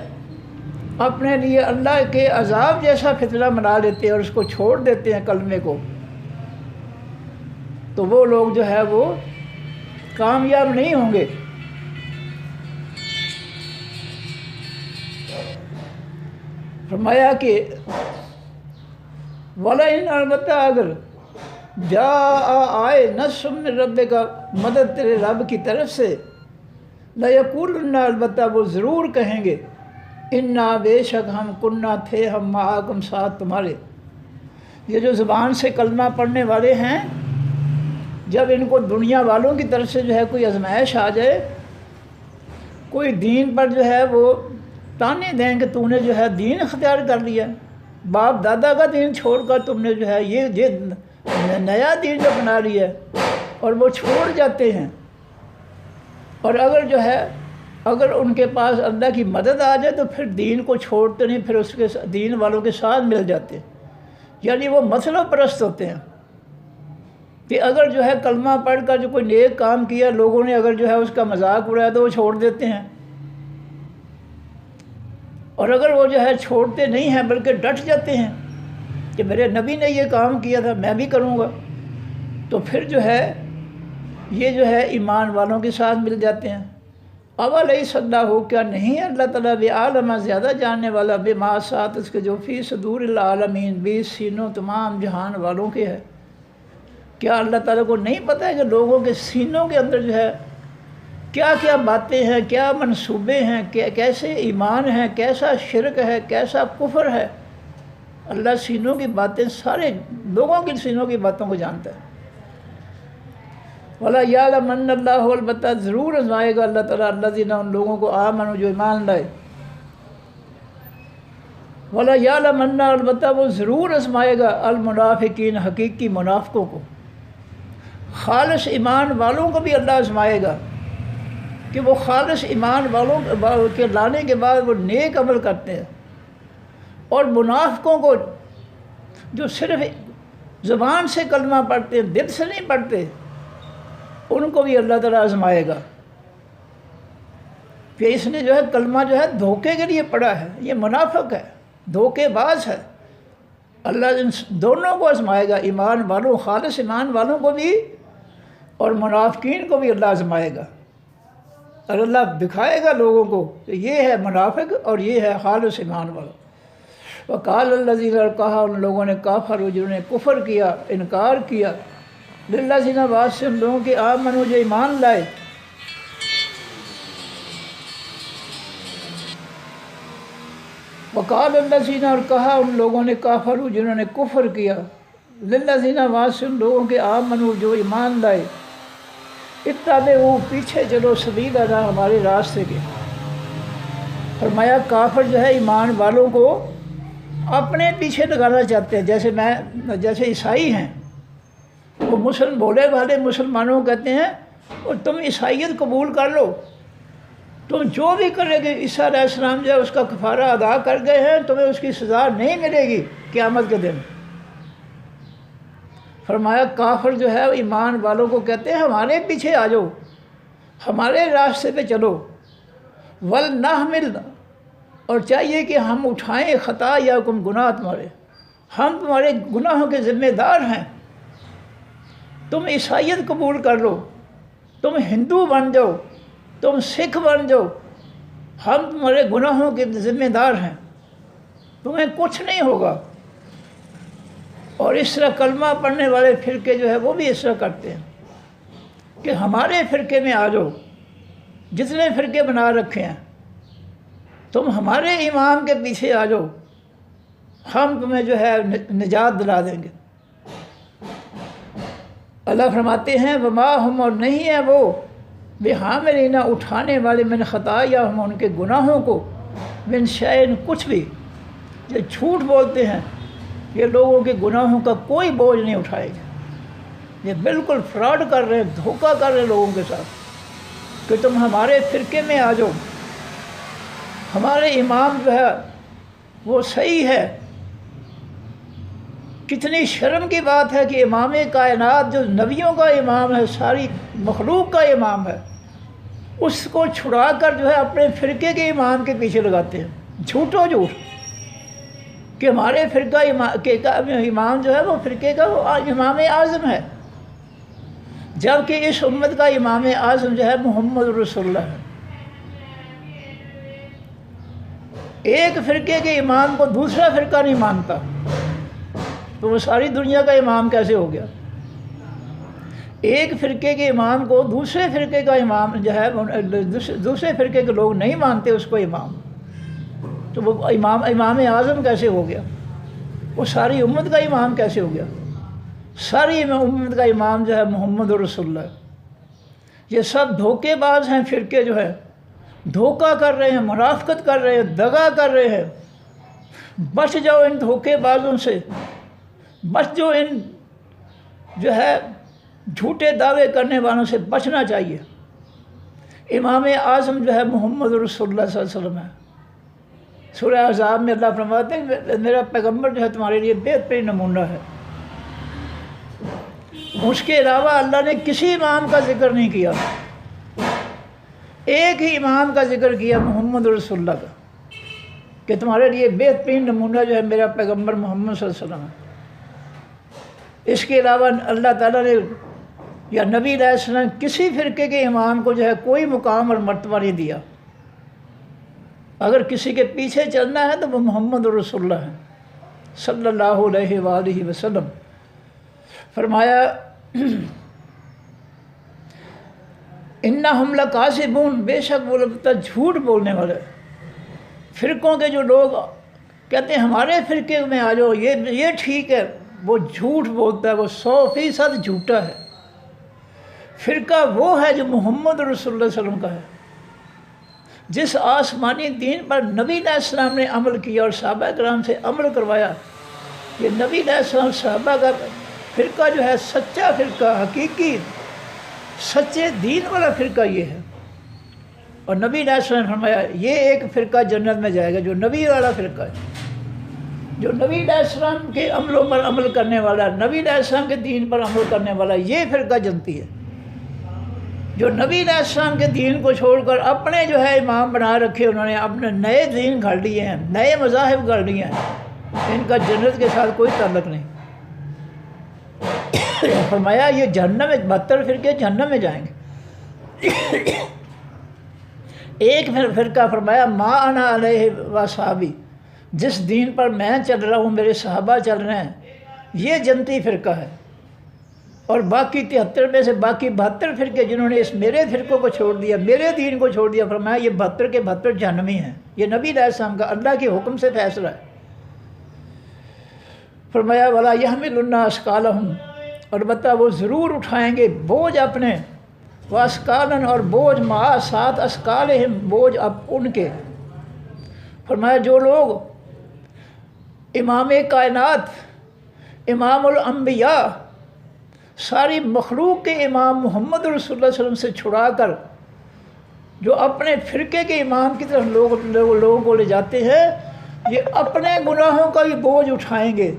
اپنے لیے اللہ کے عذاب جیسا فتنہ بنا لیتے ہیں اور اس کو چھوڑ دیتے ہیں کلمے کو، تو وہ لوگ جو ہے وہ کامیاب نہیں ہوں گے۔ فرمایا کہ وَلَئِنْ، البتہ اگر آئے نصر من رب کا، مدد تیرے رب کی طرف سے، لَيَقُولُنَّ، البتہ وہ ضرور کہیں گے، اِنَّا، بے شک ہم، کُنَّا، تھے ہم، مَعَکُمْ، ساتھ تمہارے۔ یہ جو زبان سے کلمہ پڑھنے والے ہیں، جب ان کو دنیا والوں کی طرف سے جو ہے کوئی آزمائش آ جائے، کوئی دین پر جو ہے وہ تانے دیں کہ تو نے جو ہے دین اختیار کر لیا، باپ دادا کا دین چھوڑ کر تم نے جو ہے یہ نیا دین جو بنا لیا ہے، اور وہ چھوڑ جاتے ہیں، اور اگر ان کے پاس اللہ کی مدد آ جائے تو پھر دین کو چھوڑتے نہیں، پھر اس کے دین والوں کے ساتھ مل جاتے ہیں، یعنی وہ مطلب پرست ہوتے ہیں کہ اگر جو ہے کلمہ پڑھ کر جو کوئی نیک کام کیا، لوگوں نے اگر جو ہے اس کا مذاق اڑایا تو وہ چھوڑ دیتے ہیں، اور اگر وہ جو ہے چھوڑتے نہیں ہیں بلکہ ڈٹ جاتے ہیں کہ میرے نبی نے یہ کام کیا تھا میں بھی کروں گا، تو پھر جو ہے یہ جو ہے ایمان والوں کے ساتھ مل جاتے ہیں۔ اولیس اللہ، کیا نہیں ہے اللہ تعالیٰ بعالم، زیادہ جاننے والا، بما، ساتھ اس کے جو فی صدور العالمین، 20 سینوں تمام جہان والوں کے ہے۔ کیا اللہ تعالیٰ کو نہیں پتہ ہے کہ لوگوں کے سینوں کے اندر جو ہے کیا کیا باتیں ہیں، کیا منصوبے ہیں، کیسے ایمان ہیں، کیسا شرک ہے، کیسا کفر ہے؟ اللہ سینوں کی باتیں، سارے لوگوں کی سینوں کی باتوں کو جانتا ہے۔ وَلَا يَعْلَمَنَّ اللَّهُ، البتہ ضرور آزمائے گا اللہ تعالیٰ الذین ان لوگوں کو آمنوا جو ایمان لائے، وَلَا يَعْلَمَنَّ البتہ وہ ضرور آزمائے گا المنافقین حقیقی منافقوں کو، خالص ایمان والوں کو بھی اللہ آزمائے گا کہ وہ خالص ایمان والوں کے لانے کے بعد وہ نیک عمل کرتے ہیں، اور منافقوں کو جو صرف زبان سے کلمہ پڑھتے ہیں دل سے نہیں پڑھتے، ان کو بھی اللہ تعالیٰ آزمائے گا کہ اس نے جو ہے کلمہ جو ہے دھوکے کے لیے پڑھا ہے، یہ منافق ہے، دھوکے باز ہے۔ اللہ ان دونوں کو آزمائے گا، ایمان والوں خالص ایمان والوں کو بھی اور منافقین کو بھی اللہ آزمائے گا، اور اللہ دکھائے گا لوگوں کو کہ یہ ہے منافق اور یہ ہے خالص ایمان والا۔ وقال الذین، اور کہا ان لوگوں نے کافروا جنہوں نے کفر کیا انکار کیا، للذین بات سے ان لوگوں کے آمنوا جو ایمان لائے، وقال الذین، اور کہا ان لوگوں نے کافروا جنہوں نے کفر کیا، للذین بات سے ان لوگوں کے آمنوا جو ایمان لائے، اتبعوا پیچھے چلو سبیلنا ہمارے راستے کے۔ فرمایا کافر جو ہے ایمان والوں کو اپنے پیچھے لگانا چاہتے ہیں، جیسے عیسائی ہیں، وہ بولے والے مسلمانوں کو کہتے ہیں اور تم عیسائیت قبول کر لو، تم جو بھی کرے گے، عیسیٰ علیہ السلام جو ہے اس کا کفارہ ادا کر گئے ہیں، تمہیں اس کی سزا نہیں ملے گی قیامت کے دن۔ فرمایا کافر جو ہے ایمان والوں کو کہتے ہیں ہمارے پیچھے آ جاؤ، ہمارے راستے پہ چلو، وَلْنَحْمِلْ، اور چاہیے کہ ہم اٹھائیں خطایاکم گناہ تمہارے، ہم تمہارے گناہوں کے ذمہ دار ہیں، تم عیسائیت قبول کر لو، تم ہندو بن جاؤ، تم سکھ بن جاؤ، ہم تمہارے گناہوں کے ذمہ دار ہیں، تمہیں کچھ نہیں ہوگا۔ اور اس طرح کلمہ پڑھنے والے فرقے جو ہے وہ بھی اس طرح کرتے ہیں کہ ہمارے فرقے میں آ جاؤ، جتنے فرقے بنا رکھے ہیں تم ہمارے امام کے پیچھے آ جاؤ، ہم تمہیں جو ہے نجات دلا دیں گے۔ اللہ فرماتے ہیں وما ہم، اور نہیں ہے وہ بحاملین اٹھانے والے من خطایا ہم ان کے گناہوں کو، من شیء کچھ بھی، یہ جھوٹ بولتے ہیں، یہ لوگوں کے گناہوں کا کوئی بوجھ نہیں اٹھائے گا، یہ بالکل فراڈ کر رہے ہیں، دھوکہ کر رہے ہیں لوگوں کے ساتھ کہ تم ہمارے فرقے میں آ جاؤ، ہمارے امام جو ہے وہ صحیح ہے۔ کتنی شرم کی بات ہے کہ امام کائنات جو نبیوں کا امام ہے، ساری مخلوق کا امام ہے، اس کو چھڑا کر جو ہے اپنے فرقے کے امام کے پیچھے لگاتے ہیں، جھوٹو جھوٹ کہ ہمارے فرقہ امام جو ہے وہ فرقے کا امام اعظم ہے، جبکہ اس امت کا امام اعظم جو ہے محمد رسول اللہ ہے۔ ایک فرقے کے امام کو دوسرا فرقہ نہیں مانتا تو وہ ساری دنیا کا امام کیسے ہو گیا؟ ایک فرقے کے امام کو دوسرے فرقے کا امام جو ہے، دوسرے فرقے کے لوگ نہیں مانتے اس کو امام، تو وہ امام اعظم کیسے ہو گیا؟ وہ ساری امت کا امام کیسے ہو گیا؟ ساری امت کا امام جو ہے محمد رسول اللہ۔ یہ سب دھوکے باز ہیں، فرقے جو ہے دھوکہ کر رہے ہیں، منافقت کر رہے ہیں، دغا کر رہے ہیں۔ بچ جاؤ ان دھوکے بازوں سے، بچ جاؤ ان جو ہے جھوٹے دعوے کرنے والوں سے بچنا چاہیے۔ امام اعظم جو ہے محمد رسول اللہ صلی اللہ علیہ وسلم ہے۔ سورہ احزاب میں اللہ فرماتے ہیں میرا پیغمبر جو ہے تمہارے لیے بہترین نمونہ ہے۔ اس کے علاوہ اللہ نے کسی امام کا ذکر نہیں کیا، ایک ہی امام کا ذکر کیا محمد رسول اللہ کا، کہ تمہارے لیے بہترین نمونہ جو ہے میرا پیغمبر محمد صلی اللہ علیہ وسلم ہے۔ اس کے علاوہ اللہ تعالیٰ نے یا نبی علیہ السلام کسی فرقے کے امام کو جو ہے کوئی مقام اور مرتبہ نہیں دیا۔ اگر کسی کے پیچھے چلنا ہے تو وہ محمد رسول اللہ ہے صلی اللہ علیہ وآلہ وسلم۔ فرمایا انہم لکاذبون، بے شک وہ لوگ جھوٹ بولنے والے۔ فرقوں کے جو لوگ کہتے ہیں ہمارے فرقے میں آ جاؤ، یہ ٹھیک ہے، وہ جھوٹ بولتا ہے، وہ 100% جھوٹا ہے۔ فرقہ وہ ہے جو محمد رسول اللہ صلی اللہ علیہ وسلم کا ہے، جس آسمانی دین پر نبی علیہ السلام نے عمل کیا اور صحابہ کرام سے عمل کروایا۔ یہ نبی علیہ السلام صحابہ کا فرقہ جو ہے سچا فرقہ، حقیقی سچے دین والا فرقہ یہ ہے۔ اور نبی علیہ السلام نے فرمایا یہ ایک فرقہ جنت میں جائے گا جو نبی والا فرقہ ہے، جو نبی علیہ السلام کے عملوں پر عمل کرنے والا، نبی علیہ السلام کے دین پر عمل کرنے والا، یہ فرقہ جنتی ہے۔ جو نبی علیہ السلام کے دین کو چھوڑ کر اپنے جو ہے امام بنا رکھے، انہوں نے اپنے نئے دین گھڑ لیے ہیں، نئے مذاہب گھڑ لیے ہیں، ان کا جنت کے ساتھ کوئی تعلق نہیں۔ فرمایا یہ جہنم میں 72 فرقے جہنم میں جائیں گے۔ ایک فرقہ فرمایا ما انا علیہ و صحابی، جس دین پر میں چل رہا ہوں، میرے صحابہ چل رہے ہیں، یہ جنتی فرقہ ہے۔ اور باقی 73 میں سے باقی 72 فرقے جنہوں نے اس میرے فرقوں کو چھوڑ دیا، میرے دین کو چھوڑ دیا، فرمایا یہ 72 کے 72 جہنمی ہیں۔ یہ نبی علیہ السلام کا اللہ کے حکم سے فیصلہ ہے۔ فرمایا وَلَا يَحْمِلُنَّ أَثْقَالَهُمْ، البتہ وہ ضرور اٹھائیں گے بوجھ اپنے، وَأَثْقَالًا، اور بوجھ مع ساتھ أَثْقَالِهِمْ، بوجھ اب ان کے۔ فرمایا جو لوگ امام کائنات، امام الانبیاء، ساری مخلوق کے امام محمد رسول اللہ صلی اللہ علیہ وسلم سے چھڑا کر جو اپنے فرقے کے امام کی طرف لوگوں کو لے جاتے ہیں، یہ اپنے گناہوں کا بھی بوجھ اٹھائیں گے،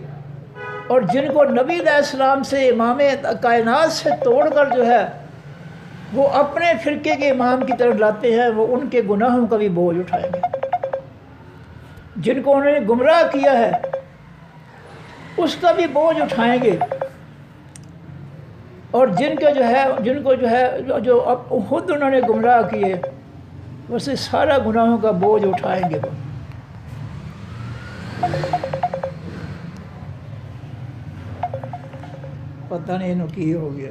اور جن کو نبی علیہ السلام سے امام کائنات سے توڑ کر جو ہے وہ اپنے فرقے کے امام کی طرف لاتے ہیں، وہ ان کے گناہوں کا بھی بوجھ اٹھائیں گے۔ جن کو انہوں نے گمراہ کیا ہے اس کا بھی بوجھ اٹھائیں گے، اور جن کو جو ہے جو اب خود انہوں نے گمراہ کیے، ویسے سارا گناہوں کا بوجھ اٹھائیں گے۔ پتہ نہیں انہوں کی ہو گیا۔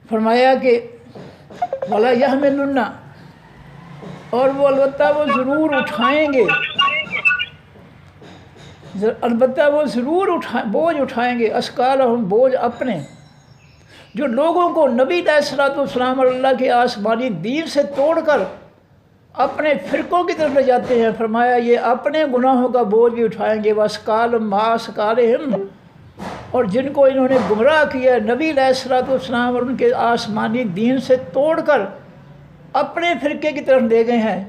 فرمایا کہ وَلَا يَحْمِلُنَّ، اور وہ البتہ وہ ضرور اٹھائیں گے، البتہ وہ ضرور بوجھ اٹھائیں گے، أَثْقَالَهُمْ، بوجھ اپنے، جو لوگوں کو نبی علیہ الصلوۃ والسلام اور اللہ کے آسمانی دین سے توڑ کر اپنے فرقوں کی طرف لے جاتے ہیں۔ فرمایا یہ اپنے گناہوں کا بوجھ بھی اٹھائیں گے، وَأَثْقَالٌ مع أَثْقَالِهِمْ، اور جن کو انہوں نے گمراہ کیا نبی علیہ الصلوۃ والسلام اور ان کے آسمانی دین سے توڑ کر اپنے فرقے کی طرف لے گئے ہیں،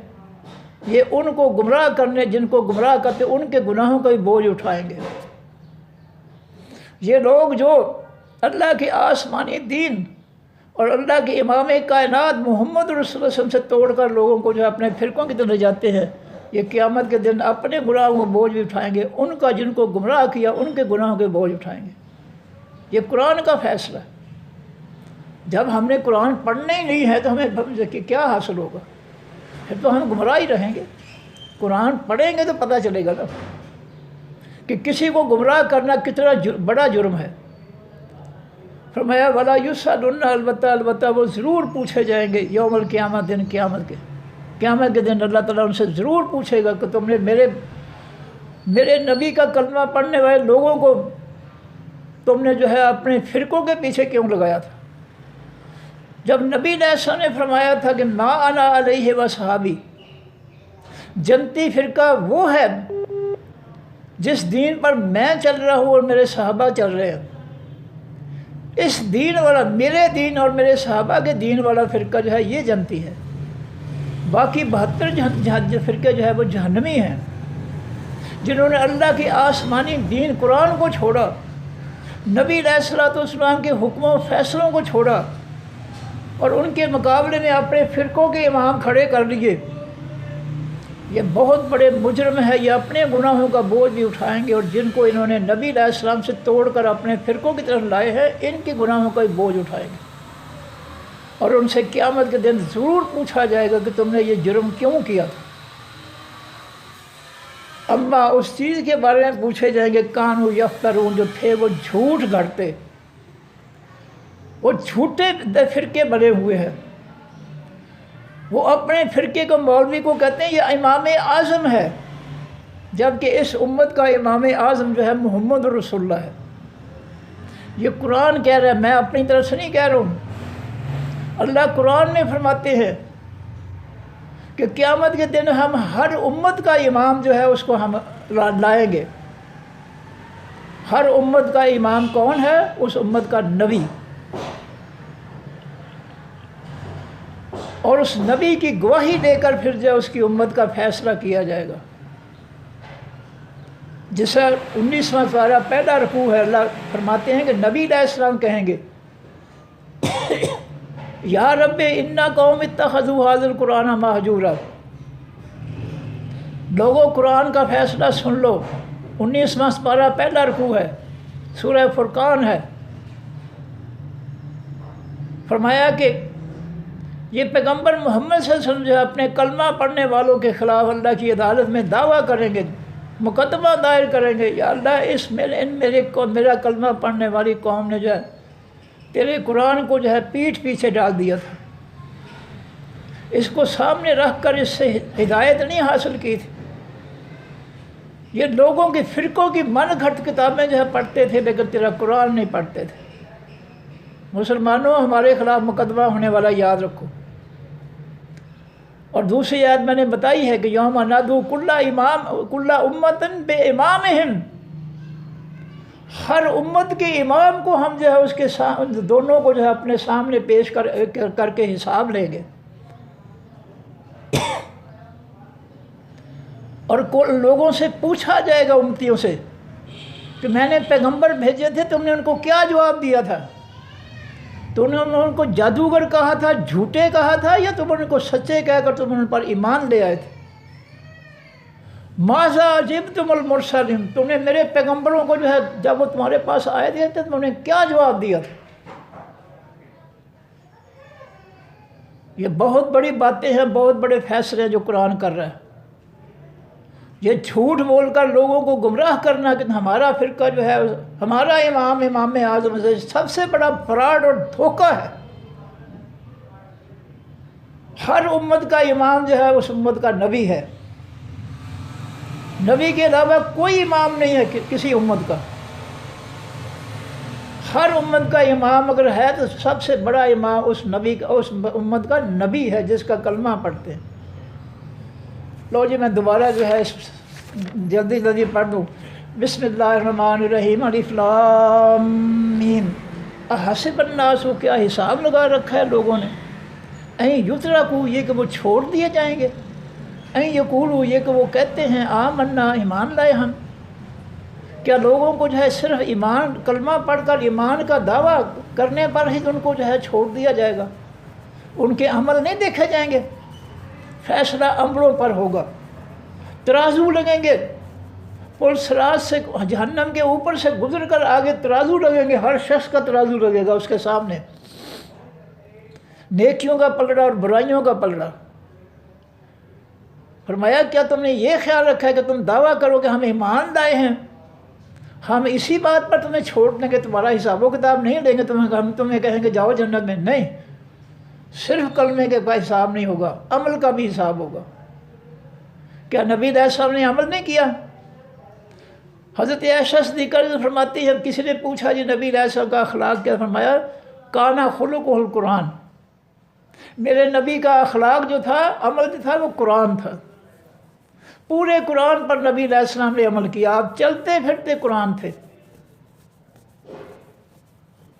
یہ ان کو گمراہ کرنے، جن کو گمراہ کرتے ان کے گناہوں کا بھی بوجھ اٹھائیں گے۔ یہ لوگ جو اللہ کے آسمانی دین اور اللہ کے امام کائنات محمد رسول اللہ صلی اللہ علیہ وسلم سے توڑ کر لوگوں کو جو اپنے فرقوں کی طرف لے جاتے ہیں، یہ قیامت کے دن اپنے گناہوں کا بوجھ بھی اٹھائیں گے، ان کا جن کو گمراہ کیا ان کے گناہوں کے بوجھ اٹھائیں گے۔ یہ قرآن کا فیصلہ ہے۔ جب ہم نے قرآن پڑھنا ہی نہیں ہے تو ہمیں کیا حاصل ہوگا؟ پھر تو ہم گمراہ ہی رہیں گے۔ قرآن پڑھیں گے تو پتہ چلے گا نا کہ کسی کو گمراہ کرنا کتنا بڑا جرم ہے۔ فرمایا وَلَا يُسْأَلُنَّ، البتہ وہ ضرور پوچھے جائیں گے یوم القیامت، دن قیامت کے دن اللہ تعالیٰ ان سے ضرور پوچھے گا کہ تم نے میرے نبی کا کلمہ پڑھنے والے لوگوں کو تم نے جو ہے اپنے فرقوں کے پیچھے کیوں لگایا تھا؟ جب نبی علیہ السلام نے فرمایا تھا کہ ما انا علیہ و صحابی، جنتی فرقہ وہ ہے جس دین پر میں چل رہا ہوں اور میرے صحابہ چل رہے ہیں، اس دین والا، میرے دین اور میرے صحابہ کے دین والا فرقہ جو ہے یہ جنتی ہے۔ باقی 72 فرقے جو ہے وہ جہنمی ہیں، جنہوں نے اللہ کے آسمانی دین قرآن کو چھوڑا، نبی علیہ الصلوۃ والسلام کے حکموں و فیصلوں کو چھوڑا، اور ان کے مقابلے میں اپنے فرقوں کے امام کھڑے کر لیے۔ یہ بہت بڑے مجرم ہے، یہ اپنے گناہوں کا بوجھ بھی اٹھائیں گے، اور جن کو انہوں نے نبی علیہ السلام سے توڑ کر اپنے فرقوں کی طرف لائے ہیں ان کے گناہوں کا بھی بوجھ اٹھائیں گے، اور ان سے قیامت کے دن ضرور پوچھا جائے گا کہ تم نے یہ جرم کیوں کیا تھا۔ اما اس چیز کے بارے میں پوچھے جائیں گے کانوا یفترون، جو تھے وہ جھوٹ گھڑتے، وہ جھوٹے فرقے بنے ہوئے ہیں. وہ اپنے فرقے کو مولوی کو کہتے ہیں یہ امام اعظم ہے، جبکہ اس امت کا امام اعظم جو ہے محمد رسول اللہ ہے. یہ قرآن کہہ رہا ہے، میں اپنی طرف سے نہیں کہہ رہا ہوں. اللہ قرآن میں فرماتے ہیں کہ قیامت کے دن ہم ہر امت کا امام جو ہے اس کو ہم لائیں گے. ہر امت کا امام کون ہے؟ اس امت کا نبی. اور اس نبی کی گواہی دے کر پھر جو اس کی امت کا فیصلہ کیا جائے گا. جسے 19واں پارہ پہلا رکوع ہے، اللہ فرماتے ہیں کہ نبی علیہ السلام کہیں گے یا رب انا قوم اتخذوا ھذا القرآن مہجورا. لوگوں قرآن کا فیصلہ سن لو. 19واں پارہ پہلا رکوع ہے، سورہ فرقان ہے. فرمایا کہ یہ پیغمبر محمد صلی اللہ علیہ وسلم جو ہے اپنے کلمہ پڑھنے والوں کے خلاف اللہ کی عدالت میں دعویٰ کریں گے، مقدمہ دائر کریں گے، یا اللہ میرا کلمہ پڑھنے والی قوم نے جو ہے تیرے قرآن کو جو ہے پیٹھ پیچھے ڈال دیا تھا، اس کو سامنے رکھ کر اس سے ہدایت نہیں حاصل کی تھی. یہ لوگوں کی فرقوں کی من گھڑت کتابیں جو ہے پڑھتے تھے لیکن تیرا قرآن نہیں پڑھتے تھے. مسلمانوں ہمارے خلاف مقدمہ ہونے والا یاد رکھو. اور دوسری آیت میں نے بتائی ہے کہ یوم ندعو کل امت بامامہم، ہر امت کے امام کو ہم جو ہے اس کے دونوں کو جو ہے اپنے سامنے پیش کر کے حساب لیں گے. اور لوگوں سے پوچھا جائے گا، امتیوں سے، کہ میں نے پیغمبر بھیجے تھے، تم نے ان کو کیا جواب دیا تھا؟ تم نے ان کو جادوگر کہا تھا، جھوٹے کہا تھا، یا تم ان کو سچے کہہ کر تم ان پر ایمان لے آئے تھے؟ ماذا اجبتم المرسلین، تم نے میرے پیغمبروں کو جو ہے جب وہ تمہارے پاس آئے تھے تو تم نے کیا جواب دیا تھا؟ یہ بہت بڑی باتیں ہیں، بہت بڑے فیصلے ہیں جو قرآن کر رہا ہے. یہ جھوٹ بول کر لوگوں کو گمراہ کرنا کہ ہمارا فرقہ جو ہے ہمارا امام اعظم سے سب سے بڑا فراڈ اور دھوکہ ہے. ہر امت کا امام جو ہے اس امت کا نبی ہے. نبی کے علاوہ کوئی امام نہیں ہے کسی امت کا. ہر امت کا امام اگر ہے تو سب سے بڑا امام اس امت کا نبی ہے جس کا کلمہ پڑھتے ہیں. لو جی میں دوبارہ جو ہے جلدی پڑھ دوں. بسم اللہ الرحمن الرحیم. الف لام میم. احسب الناس، کیا حساب لگا رکھا ہے لوگوں نے؟ این یترکوا، یہ کہ وہ چھوڑ دیے جائیں گے. این یقولوا، یہ کہ وہ کہتے ہیں آمنا، ایمان لائے ہم. کیا لوگوں کو جو ہے صرف ایمان کلمہ پڑھ کر ایمان کا دعویٰ کرنے پر ہی ان کو جو ہے چھوڑ دیا جائے گا؟ ان کے عمل نہیں دیکھے جائیں گے؟ فیصلہ عملوں پر ہوگا. ترازو لگیں گے، پل صراط سے جہنم کے اوپر سے گزر کر آگے ترازو لگیں گے. ہر شخص کا ترازو لگے گا اس کے سامنے، نیکیوں کا پلڑا اور برائیوں کا پلڑا. فرمایا کیا تم نے یہ خیال رکھا ہے کہ تم دعویٰ کرو کہ ہم ایمان لائے ہیں، ہم اسی بات پر تمہیں چھوڑ دیں گے، تمہارا حساب و کتاب نہیں لیں گے، ہم تمہیں کہیں گے جاؤ جنت میں؟ نہیں، صرف کلمے کے کا حساب نہیں ہوگا، عمل کا بھی حساب ہوگا. کیا نبی علیہ السلام نے عمل نہیں کیا؟ حضرت عائشہ صدیقہ فرماتی ہے، کسی نے پوچھا جی نبی علیہ السلام کا اخلاق کیا؟ فرمایا کانا خلقہ القرآن، میرے نبی کا اخلاق جو تھا، عمل جو تھا، وہ قرآن تھا. پورے قرآن پر نبی علیہ السلام نے عمل کیا. آپ چلتے پھرتے قرآن تھے.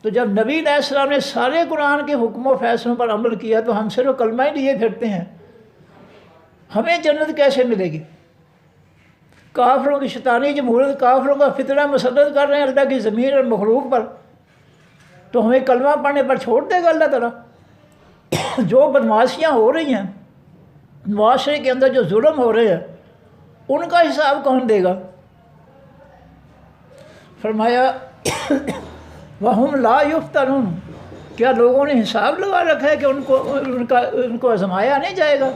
تو جب نبی علیہ السلام نے سارے قرآن کے حکم و فیصلوں پر عمل کیا تو ہم صرف کلمہ ہی لیے پھرتے ہیں، ہمیں جنت کیسے ملے گی؟ کافروں کی شیطانی جمہوریت، کافروں کا فتنہ مسلط کر رہے ہیں اللہ کی زمین اور مخلوق پر، تو ہمیں کلمہ پڑھنے پر چھوڑ دے گا اللہ تعالیٰ؟ جو بدمعاشیاں ہو رہی ہیں معاشرے کے اندر، جو ظلم ہو رہے ہیں، ان کا حساب کون دے گا؟ فرمایا وَهُمْ لَا يُفْتَنُونَ، کیا لوگوں نے حساب لگا رکھا ہے کہ ان کو آزمایا نہیں جائے گا؟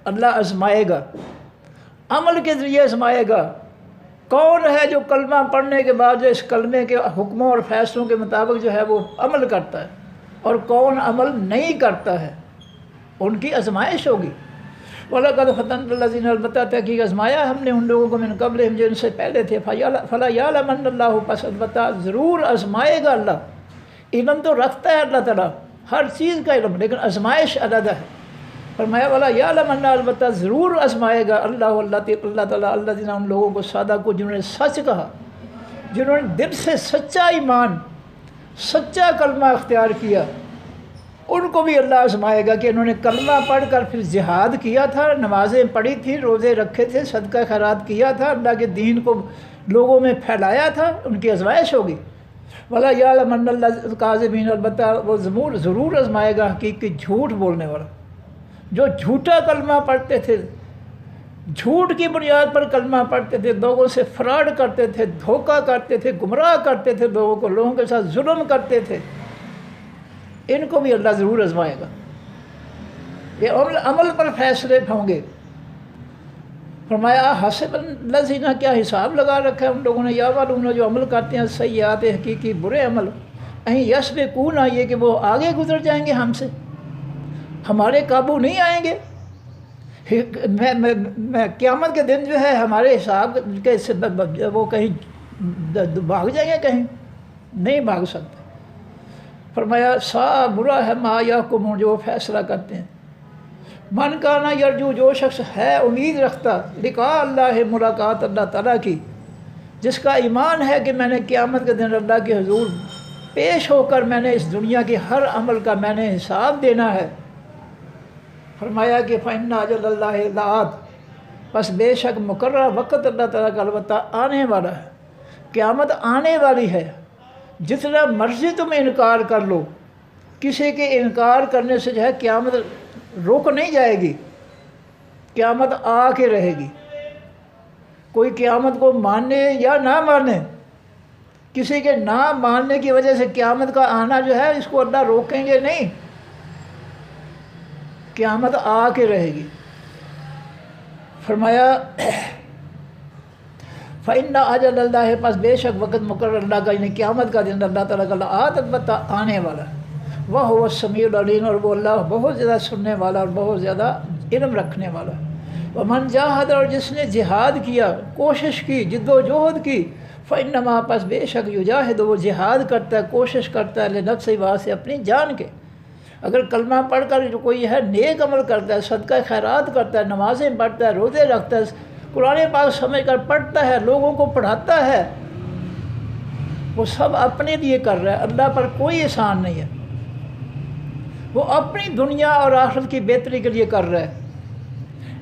اللہ آزمائے گا، عمل کے ذریعے آزمائے گا. کون ہے جو کلمہ پڑھنے کے بعد جو اس کلمے کے حکموں اور فیصلوں کے مطابق جو ہے وہ عمل کرتا ہے، اور کون عمل نہیں کرتا ہے، ان کی آزمائش ہوگی۔ وَلَقَدْ فَتَنَّا الَّذِينَ، البتہ تحقیق آزمایا ہم نے ان لوگوں کو من قبلہم جو ان سے پہلے تھے، فَلَا يَعْلَمَنَّ اللَّهُ، پس البتہ ضرور آزمائے گا اللہ۔ علم تو رکھتا ہے اللہ تعالیٰ، ہر چیز کا علم، لیکن آزمائش علیحدہ ہے۔ فرمایا وَلَا يَعْلَمَنَّ، البتہ ضرور آزمائے گا اللہ تعالیٰ الذین، ان لوگوں کو صدقوا، جنہوں نے سچ کہا، جنہوں نے دل سے سچا ایمان، سچا کلمہ اختیار کیا، ان کو بھی اللہ آزمائے گا کہ انہوں نے کلمہ پڑھ کر پھر جہاد کیا تھا، نمازیں پڑھی تھی، روزے رکھے تھے، صدقہ خیرات کیا تھا، اللہ کے دین کو لوگوں میں پھیلایا تھا، ان کی آزمائش ہوگی۔ وَلَا يَعْلَمَنَّ الْكَاذِبِينَ، البتہ وہ ضرور آزمائے گا حقیقی جھوٹ بولنے والا، جو جھوٹا کلمہ پڑھتے تھے، جھوٹ کی بنیاد پر کلمہ پڑھتے تھے، لوگوں سے فراڈ کرتے تھے، دھوکہ کرتے تھے، گمراہ کرتے تھے لوگوں کو، لوگوں کے ساتھ ظلم کرتے تھے، ان کو بھی اللہ ضرور آزمائے گا۔ یہ عمل پر فیصلے ہوں گے۔ فرمایا حسب الذین، کیا حساب لگا رکھا ہے ان لوگوں نے، یعملون، جو عمل کرتے ہیں، سیئات، حقیقی برے عمل، ان یسبقون، یہ کہ وہ آگے گزر جائیں گے ہم سے، ہمارے قابو نہیں آئیں گے۔ میں قیامت کے دن جو ہے ہمارے حساب کے وہ کہیں بھاگ جائیں گے، کہیں نہیں بھاگ سکتے۔ فرمایا سا برا ہے ما یحکمون، جو فیصلہ کرتے ہیں۔ من کانا یرجو، جو شخص ہے امید رکھتا، لقاء اللہ، ملاقات اللہ تعالیٰ کی، جس کا ایمان ہے کہ میں نے قیامت کے دن اللہ کے حضور پیش ہو کر میں نے اس دنیا کے ہر عمل کا میں نے حساب دینا ہے۔ فرمایا کہ فإن أجل اللہ لآت، بس بے شک مقررہ وقت اللہ تعالیٰ کا البتہ آنے والا ہے، قیامت آنے والی ہے۔ جتنا مرضی تم انکار کر لو، کسی کے انکار کرنے سے جو ہے قیامت رک نہیں جائے گی، قیامت آ کے رہے گی۔ کوئی قیامت کو مانے یا نہ مانے، کسی کے نہ ماننے کی وجہ سے قیامت کا آنا جو ہے اس کو اللہ روکیں گے نہیں، قیامت آ کے رہے گی۔ فرمایا فإن أجل اللہ، پس بے شک وقت مقرر اللہ کا، یعنی قیامت کا دن اللہ تعالیٰ کا لآت، البتہ آنے والا ہے۔ وَهُوَ السَّمِيعُ الْعَلِيمُ، اور وہ اللہ بہت زیادہ سننے والا اور بہت زیادہ علم رکھنے والا۔ وَمَنْ جَاهَدَ، اور جس نے جہاد کیا، کوشش کی، جد و جہد کی، فإنما، پس بے شک یجاہد، وہ جہاد کرتا ہے، کوشش کرتا ہے، لنفسہ، واسطے اپنی جان کے۔ اگر کلمہ پڑھ کر جو کوئی ہے نیک عمل کرتا ہے، صدقہ خیرات کرتا ہے، نمازیں پڑھتا ہے، روزے رکھتا ہے، قرآن پاک سمجھ کر پڑھتا ہے، لوگوں کو پڑھاتا ہے، وہ سب اپنے لیے کر رہا ہے، اللہ پر کوئی احسان نہیں ہے، وہ اپنی دنیا اور آخرت کی بہتری کے لیے کر رہا ہے۔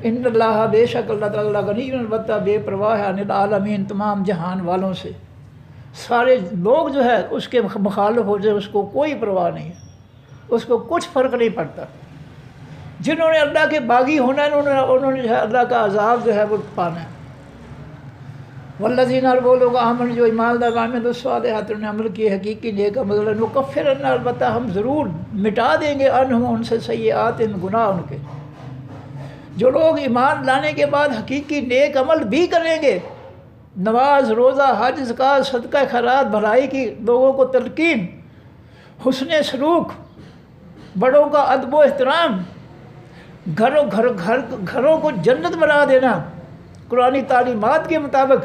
ان اللہ، بے شک اللہ تعالیٰ غنی، البتہ بے پرواہ ہے، عن العالمین، تمام جہان والوں سے۔ سارے لوگ جو ہے اس کے مخالف ہو جائے، اس کو کوئی پرواہ نہیں ہے، اس کو کچھ فرق نہیں پڑتا۔ جنہوں نے اللہ کے باغی ہونا ہے، انہوں نے جو ہے اللہ کا عذاب جو ہے وہ پانا ہے۔ والذین، اور وہ لوگ آمن، جو ایمان لائے، وعملوا الصالحات، انہوں نے عمل کیے حقیقی نیک عمل، نکفرن، البتہ ہم ضرور مٹا دیں گے، عنہم، ان سے، سیئات، گناہ ان کے۔ جو لوگ ایمان لانے کے بعد حقیقی نیک عمل بھی کریں گے، نماز، روزہ، حج، زکوٰۃ، صدقہ خیرات، بھلائی کی لوگوں کو تلقین، حسن سلوک، بڑوں کا ادب و احترام، گھروں کو جنت بنا دینا قرآنی تعلیمات کے مطابق،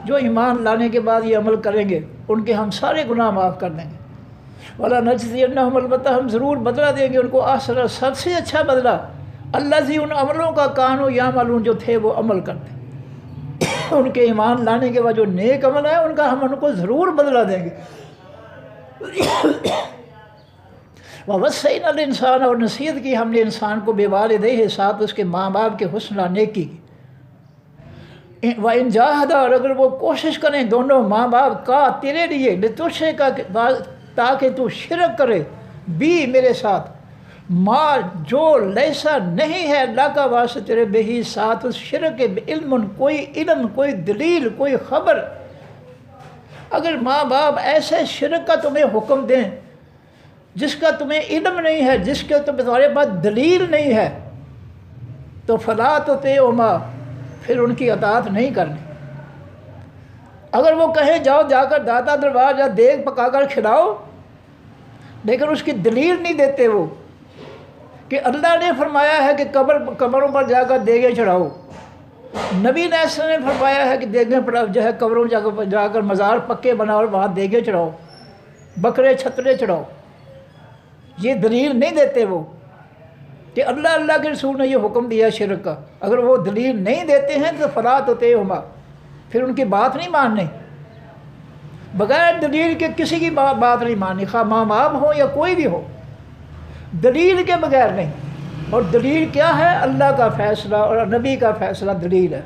جو ایمان لانے کے بعد یہ عمل کریں گے ان کے ہم سارے گناہ معاف کر دیں گے۔ وَلَنَجْزِيَنَّهُمْ، البتہ ہم ضرور بدلہ دیں گے ان کو، احسن، سب سے اچھا بدلہ، الذی، ان عملوں کا، کانوا یعملون، جو تھے وہ عمل کرتے۔ ان کے ایمان لانے کے بعد جو نیک عمل ہے ان کا ہم ان کو ضرور بدلہ دیں گے۔ وَوَصَّيْنَا الْإِنسَانَ، اور نصیحت کی ہم نے انسان کو، بِوَالِدَیْہِ، ساتھ اس کے ماں باپ کے، حسنًا، نیکی کی۔ وَإِنْ جَاهَدَا، اور اگر وہ کوشش کریں دونوں ماں باپ کا، تیرے لیے، لِتُشْرِکَ، تاکہ تو شرک کرے، بھی میرے ساتھ، ماں جو لیسا نہیں ہے اللہ کا واسطہ تیرے، بہی، ساتھ اس شرک کے، علم، کوئی علم، کوئی دلیل، کوئی خبر۔ اگر ماں باپ ایسے شرک کا تمہیں حکم دیں جس کا تمہیں علم نہیں ہے، جس کے تمہارے پاس دلیل نہیں ہے، تو فلا تطعهما، پھر ان کی اطاعت نہیں کرنی۔ اگر وہ کہیں جاؤ جا کر داتا دربار یا دیگ پکا کر کھلاؤ، لیکن اس کی دلیل نہیں دیتے وہ کہ اللہ نے فرمایا ہے کہ قبروں پر جا کر دیگیں چڑھاؤ، نبی علیہ السلام نے فرمایا ہے کہ دیگیں پر جو ہے قبروں جا کر مزار پکے بناؤ اور وہاں دیگیں چڑھاؤ، بکرے چھترے چڑھاؤ، یہ دلیل نہیں دیتے وہ کہ اللہ کے رسول نے یہ حکم دیا شرک کا۔ اگر وہ دلیل نہیں دیتے ہیں تو فلا تطیعہما، پھر ان کی بات نہیں ماننی، بغیر دلیل کے کسی کی بات نہیں ماننی، خواہ ماں باپ ہو یا کوئی بھی ہو، دلیل کے بغیر نہیں۔ اور دلیل کیا ہے؟ اللہ کا فیصلہ اور نبی کا فیصلہ دلیل ہے۔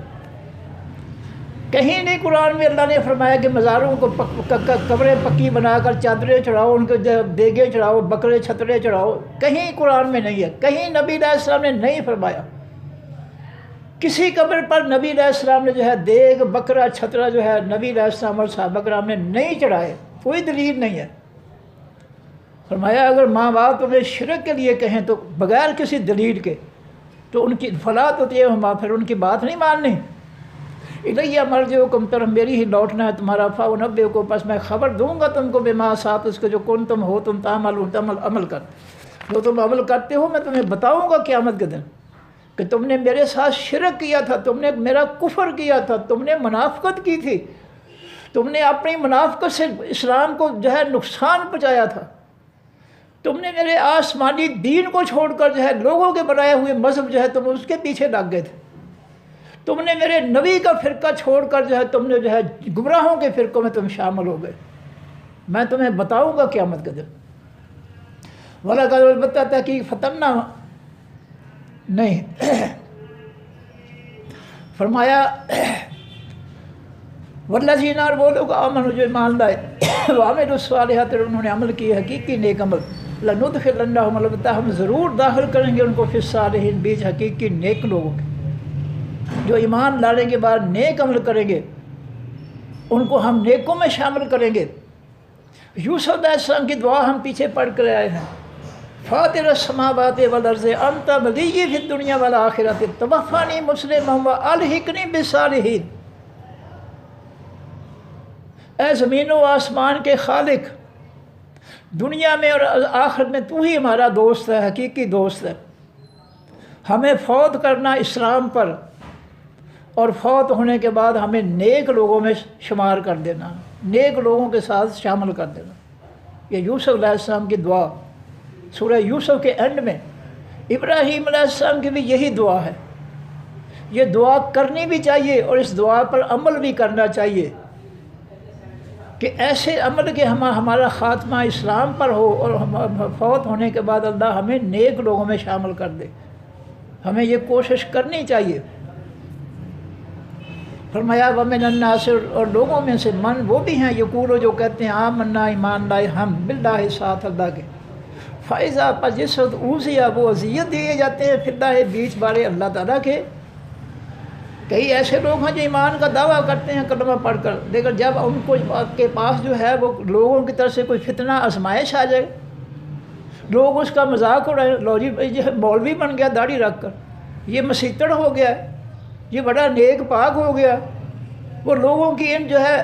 کہیں نہیں قرآن میں اللہ نے فرمایا کہ مزاروں کو قبریں پکی بنا کر چادریں چڑھاؤ، ان کو دیگیں چڑھاؤ، بکرے چھترے چڑھاؤ، کہیں قرآن میں نہیں ہے، کہیں نبی علیہ السلام نے نہیں فرمایا۔ کسی قبر پر نبی علیہ السلام نے جو ہے دیگ بکرا چھترا جو ہے نبی علیہ السلام اور صحابہ کرام نے نہیں چڑھائے، کوئی دلیل نہیں ہے۔ فرمایا اگر ماں باپ تمہیں شرک کے لیے کہیں تو بغیر کسی دلیل کے تو ان کی فلا تطیعہما، پھر ان کی بات نہیں ماننی۔ الیہ مرجعکم، طرف میری ہی لوٹنا ہے تمہارا، فانبئکم، پس میں خبر دوں گا تم کو بما ساتھ اس کو جو کنتم ہو تم تعملون، عمل کر، جو تم عمل کرتے ہو میں تمہیں بتاؤں گا قیامت کے دن کہ تم نے میرے ساتھ شرک کیا تھا، تم نے میرا کفر کیا تھا، تم نے منافقت کی تھی، تم نے اپنی منافقت سے اسلام کو جو ہے نقصان پہنچایا تھا، تم نے میرے آسمانی دین کو چھوڑ کر جو ہے لوگوں کے بنائے ہوئے مذہب جو ہے تم اس کے پیچھے لگ گئے تھے، تم نے میرے نبی کا فرقہ چھوڑ کر جو ہے تم نے جو ہے گمراہوں کے فرقوں میں تم شامل ہو گئے، میں تمہیں بتاؤں گا قیامت کے دن۔ وَلَقَدْ البتہ تحقیق فتنا نہیں فرمایا والذین، اور وہ لوگ آمنوا جو ایمان لائے، وعملوا الصالحات، انہوں نے عمل کی حقیقی نیک عمل، لندخلنہم، البتہ ہم ضرور داخل کریں گے ان کو فی الصالحین، بیچ حقیقی نیک لوگوں کے، جو ایمان لانے کے بعد نیک عمل کریں گے ان کو ہم نیکوں میں شامل کریں گے۔ یوسف علیہ السلام کی دعا ہم پیچھے پڑھ کر آئے ہیں، فاطر السماوات والارض انت ولی فی الدنیا والآخرۃ توفانی مسلما والحقنی بالصالحین، اے زمین و آسمان کے خالق، دنیا میں اور آخرت میں تو ہی ہمارا دوست ہے، حقیقی دوست ہے، ہمیں فوت کرنا اسلام پر اور فوت ہونے کے بعد ہمیں نیک لوگوں میں شمار کر دینا، نیک لوگوں کے ساتھ شامل کر دینا۔ یہ یوسف علیہ السلام کی دعا سورہ یوسف کے اینڈ میں، ابراہیم علیہ السلام کی بھی یہی دعا ہے، یہ دعا کرنی بھی چاہیے اور اس دعا پر عمل بھی کرنا چاہیے کہ ایسے عمل کہ ہمارا خاتمہ اسلام پر ہو اور فوت ہونے کے بعد اللہ ہمیں نیک لوگوں میں شامل کر دے، ہمیں یہ کوشش کرنی چاہیے۔ فرمایا وَمِنَ النَّاسِ، اور لوگوں میں سے من وہ بھی ہیں یقولو جو کہتے ہیں آمنا، ایمان لائے ہم، باللہ، ساتھ اللہ کے، فائزہ، پر جس وقت اوذیہ، وہ اذیت دیے جاتے ہیں، پھر اللہ، بیچ بارے اللہ تعالیٰ کے۔ کئی ایسے لوگ ہیں جو ایمان کا دعویٰ کرتے ہیں کلمہ پڑھ کر، لیکن جب ان کو کے پاس جو ہے وہ لوگوں کی طرف سے کوئی فتنہ آزمائش آ جائے، لوگ اس کا مذاق اڑائیں، لو جی یہ مولوی بن گیا داڑھی رکھ کر، یہ مسیتڑ ہو گیا، یہ بڑا نیک پاک ہو گیا، وہ لوگوں کی ان جو ہے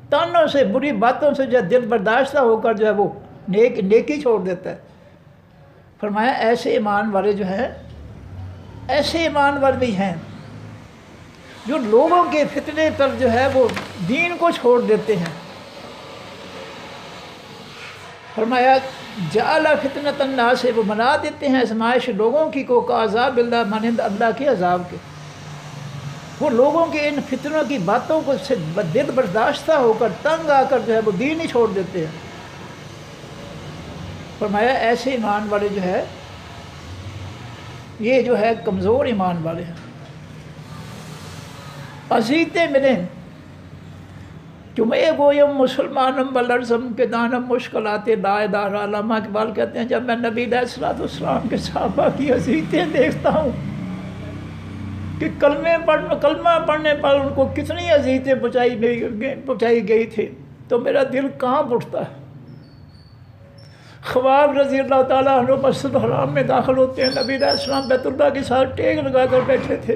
تانوں سے، بری باتوں سے جو ہے دل برداشتہ ہو کر جو ہے وہ نیکی چھوڑ دیتا ہے۔ فرمایا ایسے ایمان والے جو ہیں، ایسے ایمان والے بھی ہیں جو لوگوں کے فتنے پر جو ہے وہ دین کو چھوڑ دیتے ہیں۔ فرمایا جعل فتنۃ الناس، وہ بنا دیتے ہیں آزمائش لوگوں کی کو کعذاب اللہ، مانند اللہ کے عذاب کے، وہ لوگوں کے ان فتنوں کی باتوں کو سے دل برداشتہ ہو کر تنگ آ کر جو ہے وہ دین ہی چھوڑ دیتے ہیں۔ فرمایا ایسے ایمان والے جو ہے یہ جو ہے کمزور ایمان والے ہیں۔ عزیتیں ملیں چمے گویم مسلمانم بلرزم کے دانم مشکلات لا الہ علامہ اقبال کہتے ہیں جب میں نبی علیہ السلام کے صحابہ کی عزیتیں دیکھتا ہوں کہ کلمہ پڑھنے پر ان کو کتنی عزیتیں پہنچائی گئی تھی تو میرا دل کانپ اٹھتا ہے۔ خواب رضی اللہ تعالیٰ عنہ مسجد الحرام میں داخل ہوتے ہیں، نبی علیہ السلام بیت اللہ کے ساتھ ٹیک لگا کر بیٹھے تھے،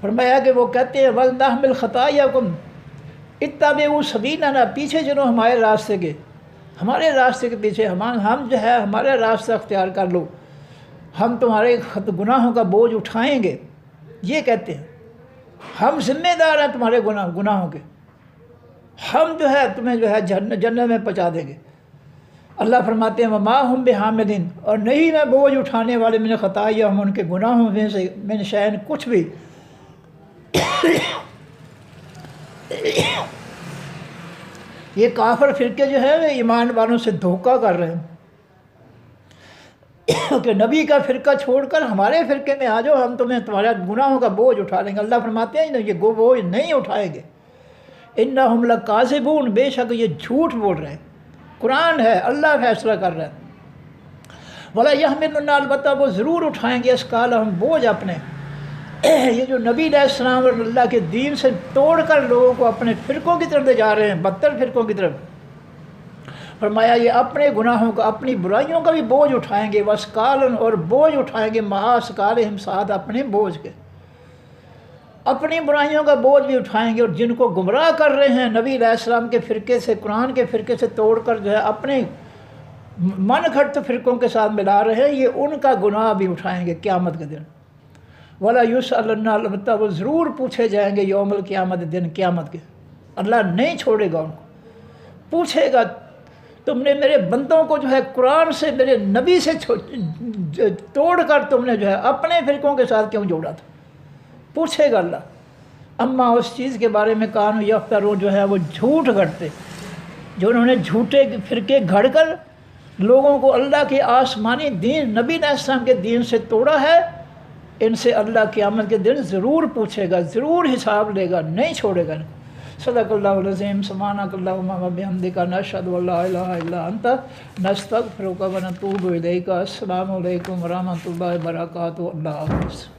فرمایا کہ وہ کہتے ہیں وَلْنَحْمِلْ خَطَايَاكُمْ اتَّبِعُوا سَبِيلَنَا، پیچھے چلو ہمارے راستے کے، ہمارے راستے کے پیچھے ہم جو ہے ہمارا راستہ اختیار کر لو، ہم تمہارے گناہوں کا بوجھ اٹھائیں گے. یہ کہتے ہیں ہم ذمہ دار ہیں تمہارے گناہوں کے، ہم جو ہے تمہیں جو ہے جنت میں پہنچا دیں گے. اللہ فرماتے ہیں وَمَا هُمْ بِحَامِلِينَ، اور نہیں میں بوجھ اٹھانے والے من خطایا، ہم ان کے گناہوں میں سے من شیئن کچھ بھی. یہ کافر فرقے جو ہے وہ ایمان والوں سے دھوکہ کر رہے ہیں کہ نبی کا فرقہ چھوڑ کر ہمارے فرقے میں آ جاؤ، ہم تمہیں تمہارے گناہوں کا بوجھ اٹھا لیں گے. اللہ فرماتے ہیں یہ بوجھ نہیں اٹھائیں گے. اِنَّهُمْ لَكَاذِبُونَ، بے شک یہ جھوٹ بول رہے ہیں. قرآن ہے، اللہ فیصلہ کر رہا ہے. وَلَا يَحْمِلُنَّ، البتہ وہ ضرور اٹھائیں گے اثقالہم، بوجھ اپنے. یہ جو نبی علیہ السلام اور اللہ کے دین سے توڑ کر لوگوں کو اپنے فرقوں کی طرف لے جا رہے ہیں، بدتر فرقوں کی طرف، فرمایا یہ اپنے گناہوں کا، اپنی برائیوں کا بھی بوجھ اٹھائیں گے. وَاسْقَالًا، اور بوجھ اٹھائیں گے مَعَ اثْقَالِہِمْ، ساتھ اپنے بوجھ کے، اپنی برائیوں کا بوجھ بھی اٹھائیں گے. اور جن کو گمراہ کر رہے ہیں نبی علیہ السلام کے فرقے سے، قرآن کے فرقے سے توڑ کر جو ہے اپنے من گھڑت فرقوں کے ساتھ ملا رہے ہیں، یہ ان کا گناہ بھی اٹھائیں گے قیامت کے دن. وَلَا يُسْأَلُنَّ، البتہ وہ ضرور پوچھے جائیں گے یوم القیامت، دن قیامت کے. اللہ نہیں چھوڑے گا ان کو، پوچھے گا تم نے میرے بندوں کو جو ہے قرآن سے، میرے نبی سے توڑ کر تم نے جو ہے اپنے فرقوں کے ساتھ کیوں جوڑا تھا، پوچھے گا اللہ. اما اس چیز کے بارے میں کانوا یفترون، جو ہے وہ جھوٹ گھڑتے، جو انہوں نے جھوٹے فرقے گھڑ کر لوگوں کو اللہ کے آسمانی دین، نبی علیہ السلام کے دین سے توڑا ہے، ان سے اللہ قیامت کے دن ضرور پوچھے گا، ضرور حساب لے گا، نہیں چھوڑے گا. صدق اللہ العظیم. سبحانک اللہم و بحمدک، نشہد ان لا الہ الا انت، نستغفرک و نتوب الیک. السلام علیکم ورحمۃ اللہ وبرکاتہ. اللہ حافظ.